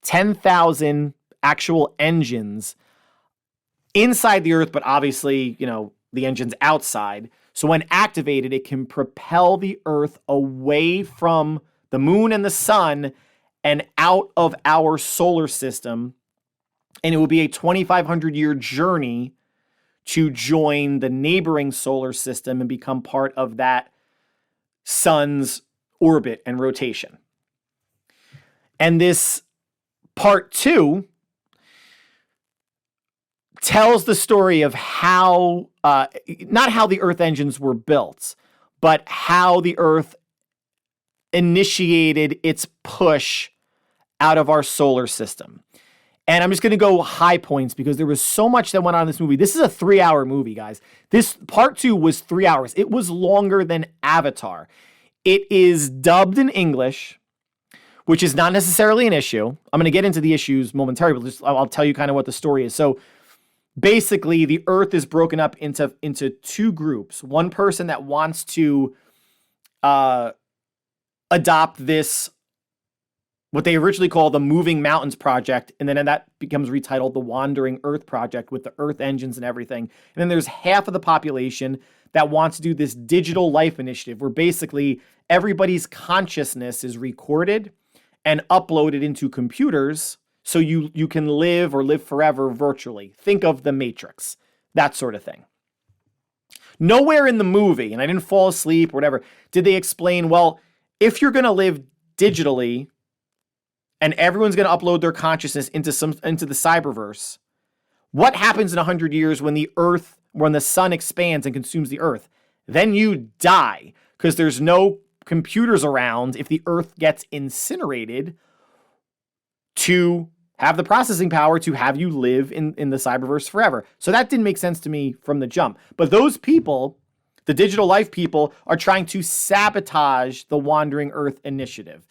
10,000 actual engines inside the Earth, but obviously, the engine's outside. So when activated, it can propel the Earth away from the moon and the sun and out of our solar system. And it will be a 2,500-year journey to join the neighboring solar system and become part of that sun's orbit and rotation. And this part 2 tells the story of how, not how the Earth engines were built, but how the Earth initiated its push out of our solar system. And I'm just going to go high points because there was so much that went on in this movie. This is a 3-hour movie, guys. This part 2 was 3 hours. It was longer than Avatar. It is dubbed in English, which is not necessarily an issue. I'm going to get into the issues momentarily, but I'll tell you kind of what the story is. So basically, the Earth is broken up into two groups. One person that wants to adopt this, what they originally call the Moving Mountains Project, and then that becomes retitled the Wandering Earth Project with the Earth engines and everything. And then there's half of the population that wants to do this digital life initiative, where basically everybody's consciousness is recorded and uploaded into computers so you can live or live forever virtually. Think of the Matrix, that sort of thing. Nowhere in the movie, and I didn't fall asleep or whatever, did they explain, well, if you're going to live digitally and everyone's going to upload their consciousness into the cyberverse, what happens in 100 years when the sun expands and consumes the Earth? Then you die because there's no computers around if the Earth gets incinerated to have the processing power to have you live in the cyberverse forever. So that didn't make sense to me from the jump. But those people, the digital life people, are trying to sabotage the Wandering Earth initiative.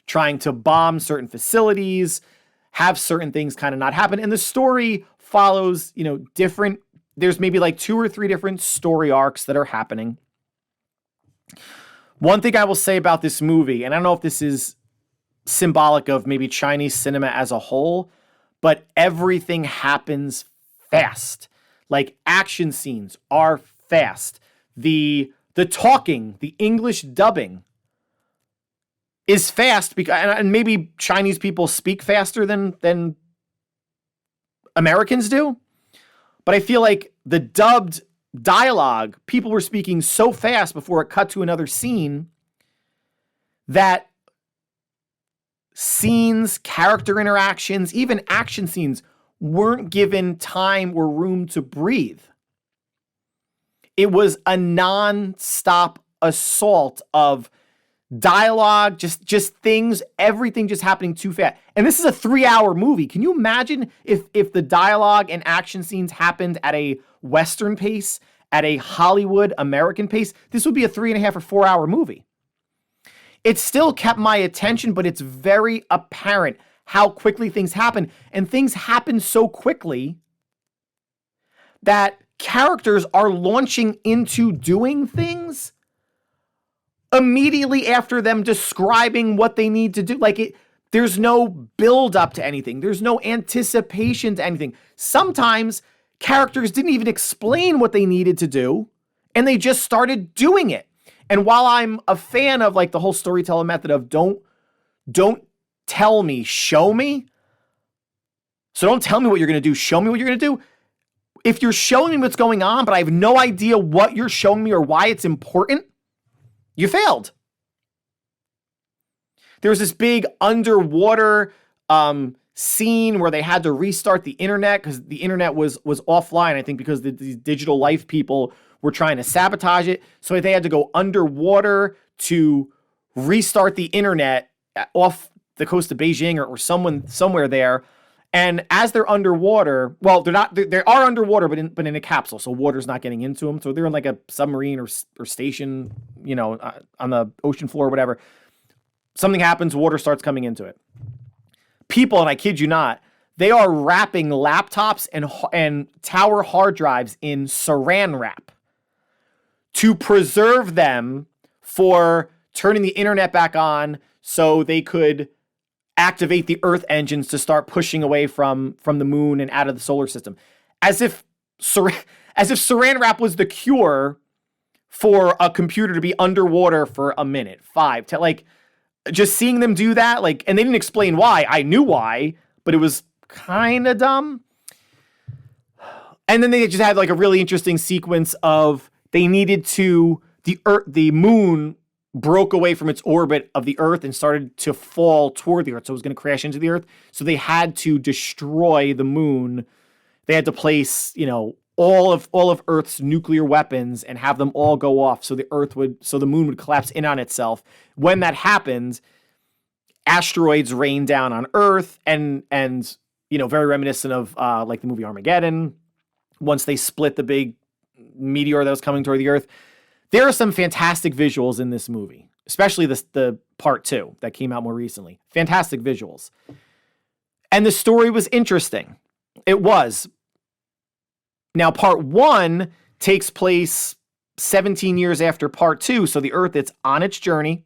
Trying to bomb certain facilities, have certain things kind of not happen. And the story follows, there's maybe like 2 or 3 different story arcs that are happening. One thing I will say about this movie, and I don't know if this is symbolic of maybe Chinese cinema as a whole, but everything happens fast. Like action scenes are fast. The talking, the English dubbing is fast because, and maybe Chinese people speak faster than Americans do. But I feel like the dubbed dialogue, people were speaking so fast before it cut to another scene that scenes, character interactions, even action scenes weren't given time or room to breathe. It was a non-stop assault of dialogue, just things, everything just happening too fast. And this is a 3-hour movie. Can you imagine if the dialogue and action scenes happened at a Western pace, at a Hollywood American pace? This would be a 3.5 or 4 hour movie. It still kept my attention, but it's very apparent how quickly things happen. And things happen so quickly that characters are launching into doing things immediately after them describing what they need to do. There's no build up to anything. There's no anticipation to anything. Sometimes characters didn't even explain what they needed to do, and they just started doing it. And while I'm a fan of the whole storytelling method of don't tell me, show me. So don't tell me what you're going to do. Show me what you're going to do. If you're showing me what's going on, but I have no idea what you're showing me or why it's important, you failed. There was this big underwater scene where they had to restart the internet because the internet was offline, I think, because these digital life people were trying to sabotage it. So they had to go underwater to restart the internet off the coast of Beijing or somewhere there. And as they're underwater, well, they are underwater, but in a capsule, so water's not getting into them. So they're in like a submarine or station, on the ocean floor or whatever. Something happens, water starts coming into it. People, and I kid you not, they are wrapping laptops and tower hard drives in saran wrap to preserve them for turning the internet back on so they could activate the Earth engines to start pushing away from the moon and out of the solar system. As if saran wrap was the cure for a computer to be underwater for a minute, 5, 10, just seeing them do that, and they didn't explain why. I knew why, but it was kind of dumb. And then they just had a really interesting sequence of they needed to, the moon broke away from its orbit of the Earth and started to fall toward the Earth. So it was going to crash into the Earth. So they had to destroy the moon they had to place, all of Earth's nuclear weapons and have them all go off so the moon would collapse in on itself. When that happened, asteroids rained down on Earth and very reminiscent of like the movie Armageddon. Once they split the big meteor that was coming toward the Earth. There are some fantastic visuals in this movie, especially the part 2 that came out more recently. Fantastic visuals. And the story was interesting. It was. Now, part 1 takes place 17 years after part 2, so the Earth, it's on its journey.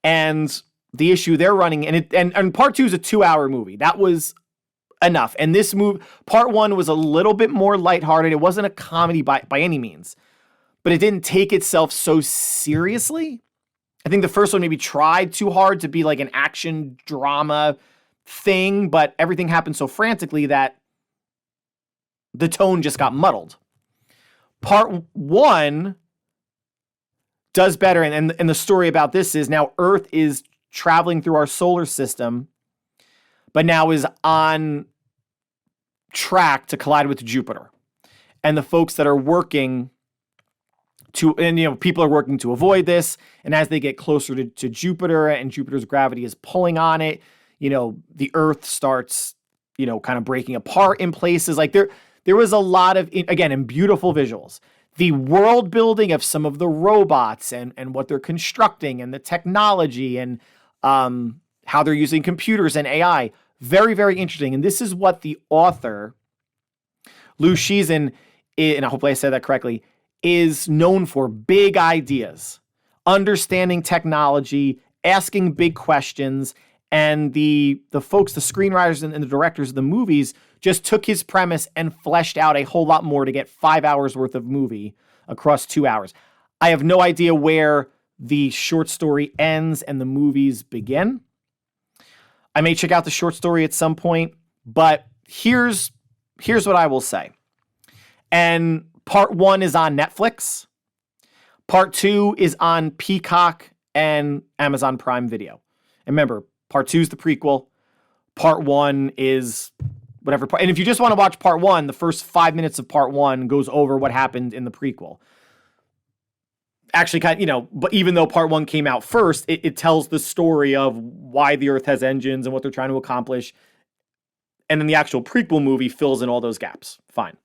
And the issue they're running, and part 2 is a 2-hour movie. That was enough. And this movie, part 1 was a little bit more lighthearted. It wasn't a comedy by any means, but it didn't take itself so seriously. I think the first one maybe tried too hard to be like an action drama thing, but everything happened so frantically that the tone just got muddled. Part 1 does better, and the story about this is now Earth is traveling through our solar system, but now is on track to collide with Jupiter. And the folks that are working people are working to avoid this. And as they get closer to Jupiter and Jupiter's gravity is pulling on it, the Earth starts, kind of breaking apart in places. Like there was a lot of, again, in beautiful visuals. The world building of some of the robots and what they're constructing and the technology and how they're using computers and AI. Very, very interesting. And this is what the author, Lou Sheehan, and hopefully I said that correctly, is known for: big ideas, understanding technology, asking big questions. And the folks, the screenwriters and the directors of the movies just took his premise and fleshed out a whole lot more to get 5 hours worth of movie across 2 hours. I have no idea where the short story ends and the movies begin. I may check out the short story at some point, but here's what I will say. And part 1 is on Netflix. Part 2 is on Peacock and Amazon Prime Video. And remember, part 2 is the prequel. Part 1 is whatever. And if you just want to watch part 1, the first 5 minutes of part 1 goes over what happened in the prequel. Actually, but even though part 1 came out first, it tells the story of why the Earth has engines and what they're trying to accomplish. And then the actual prequel movie fills in all those gaps. Fine.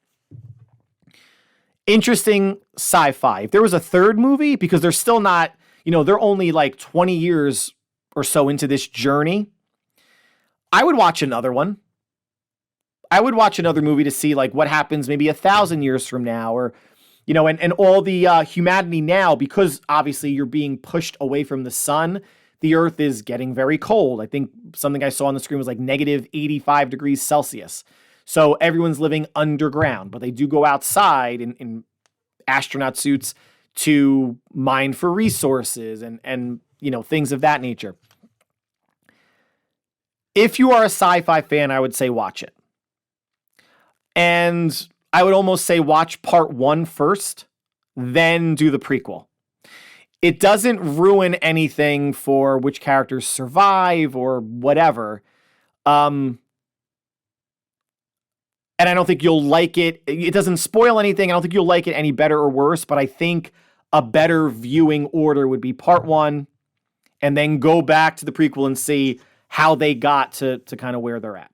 Interesting sci-fi. If there was a third movie, because they're still not, they're only like 20 years or so into this journey, I would watch another one. I would watch another movie to see like what happens maybe 1,000 years from now, or and all the humanity now, because obviously you're being pushed away from the sun. The Earth is getting very cold. I think something I saw on the screen was like negative 85 degrees Celsius. So everyone's living underground, but they do go outside in astronaut suits to mine for resources and things of that nature. If you are a sci-fi fan, I would say watch it. And I would almost say watch part 1 first, then do the prequel. It doesn't ruin anything for which characters survive or whatever. And I don't think you'll like it. It doesn't spoil anything. I don't think you'll like it any better or worse, but I think a better viewing order would be part 1 and then go back to the prequel and see how they got to kind of where they're at.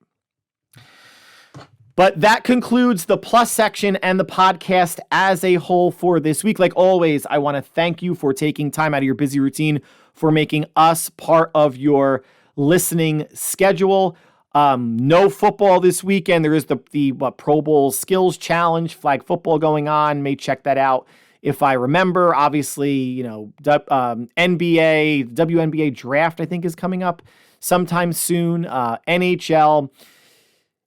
But that concludes the plus section and the podcast as a whole for this week. Like always, I want to thank you for taking time out of your busy routine, for making us part of your listening schedule. No football this weekend. There is the Pro Bowl Skills Challenge, flag football going on. May check that out if I remember. Obviously, NBA, WNBA draft, I think, is coming up sometime soon. NHL.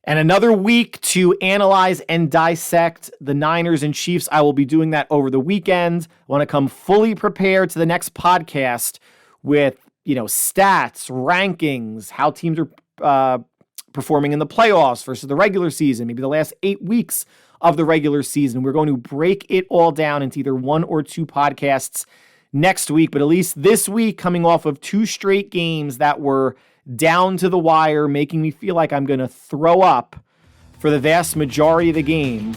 And another week to analyze and dissect the Niners and Chiefs. I will be doing that over the weekend. I want to come fully prepared to the next podcast with, stats, rankings, how teams are performing in the playoffs versus the regular season, maybe the last 8 weeks of the regular season. We're going to break it all down into either 1 or 2 podcasts next week, but at least this week, coming off of 2 straight games that were down to the wire, making me feel like I'm going to throw up for the vast majority of the game,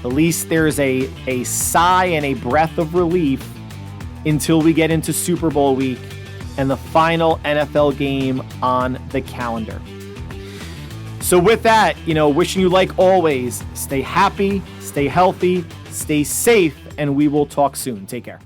at least there's a sigh and a breath of relief until we get into Super Bowl week and the final NFL game on the calendar. So with that, wishing you, like always, stay happy, stay healthy, stay safe, and we will talk soon. Take care.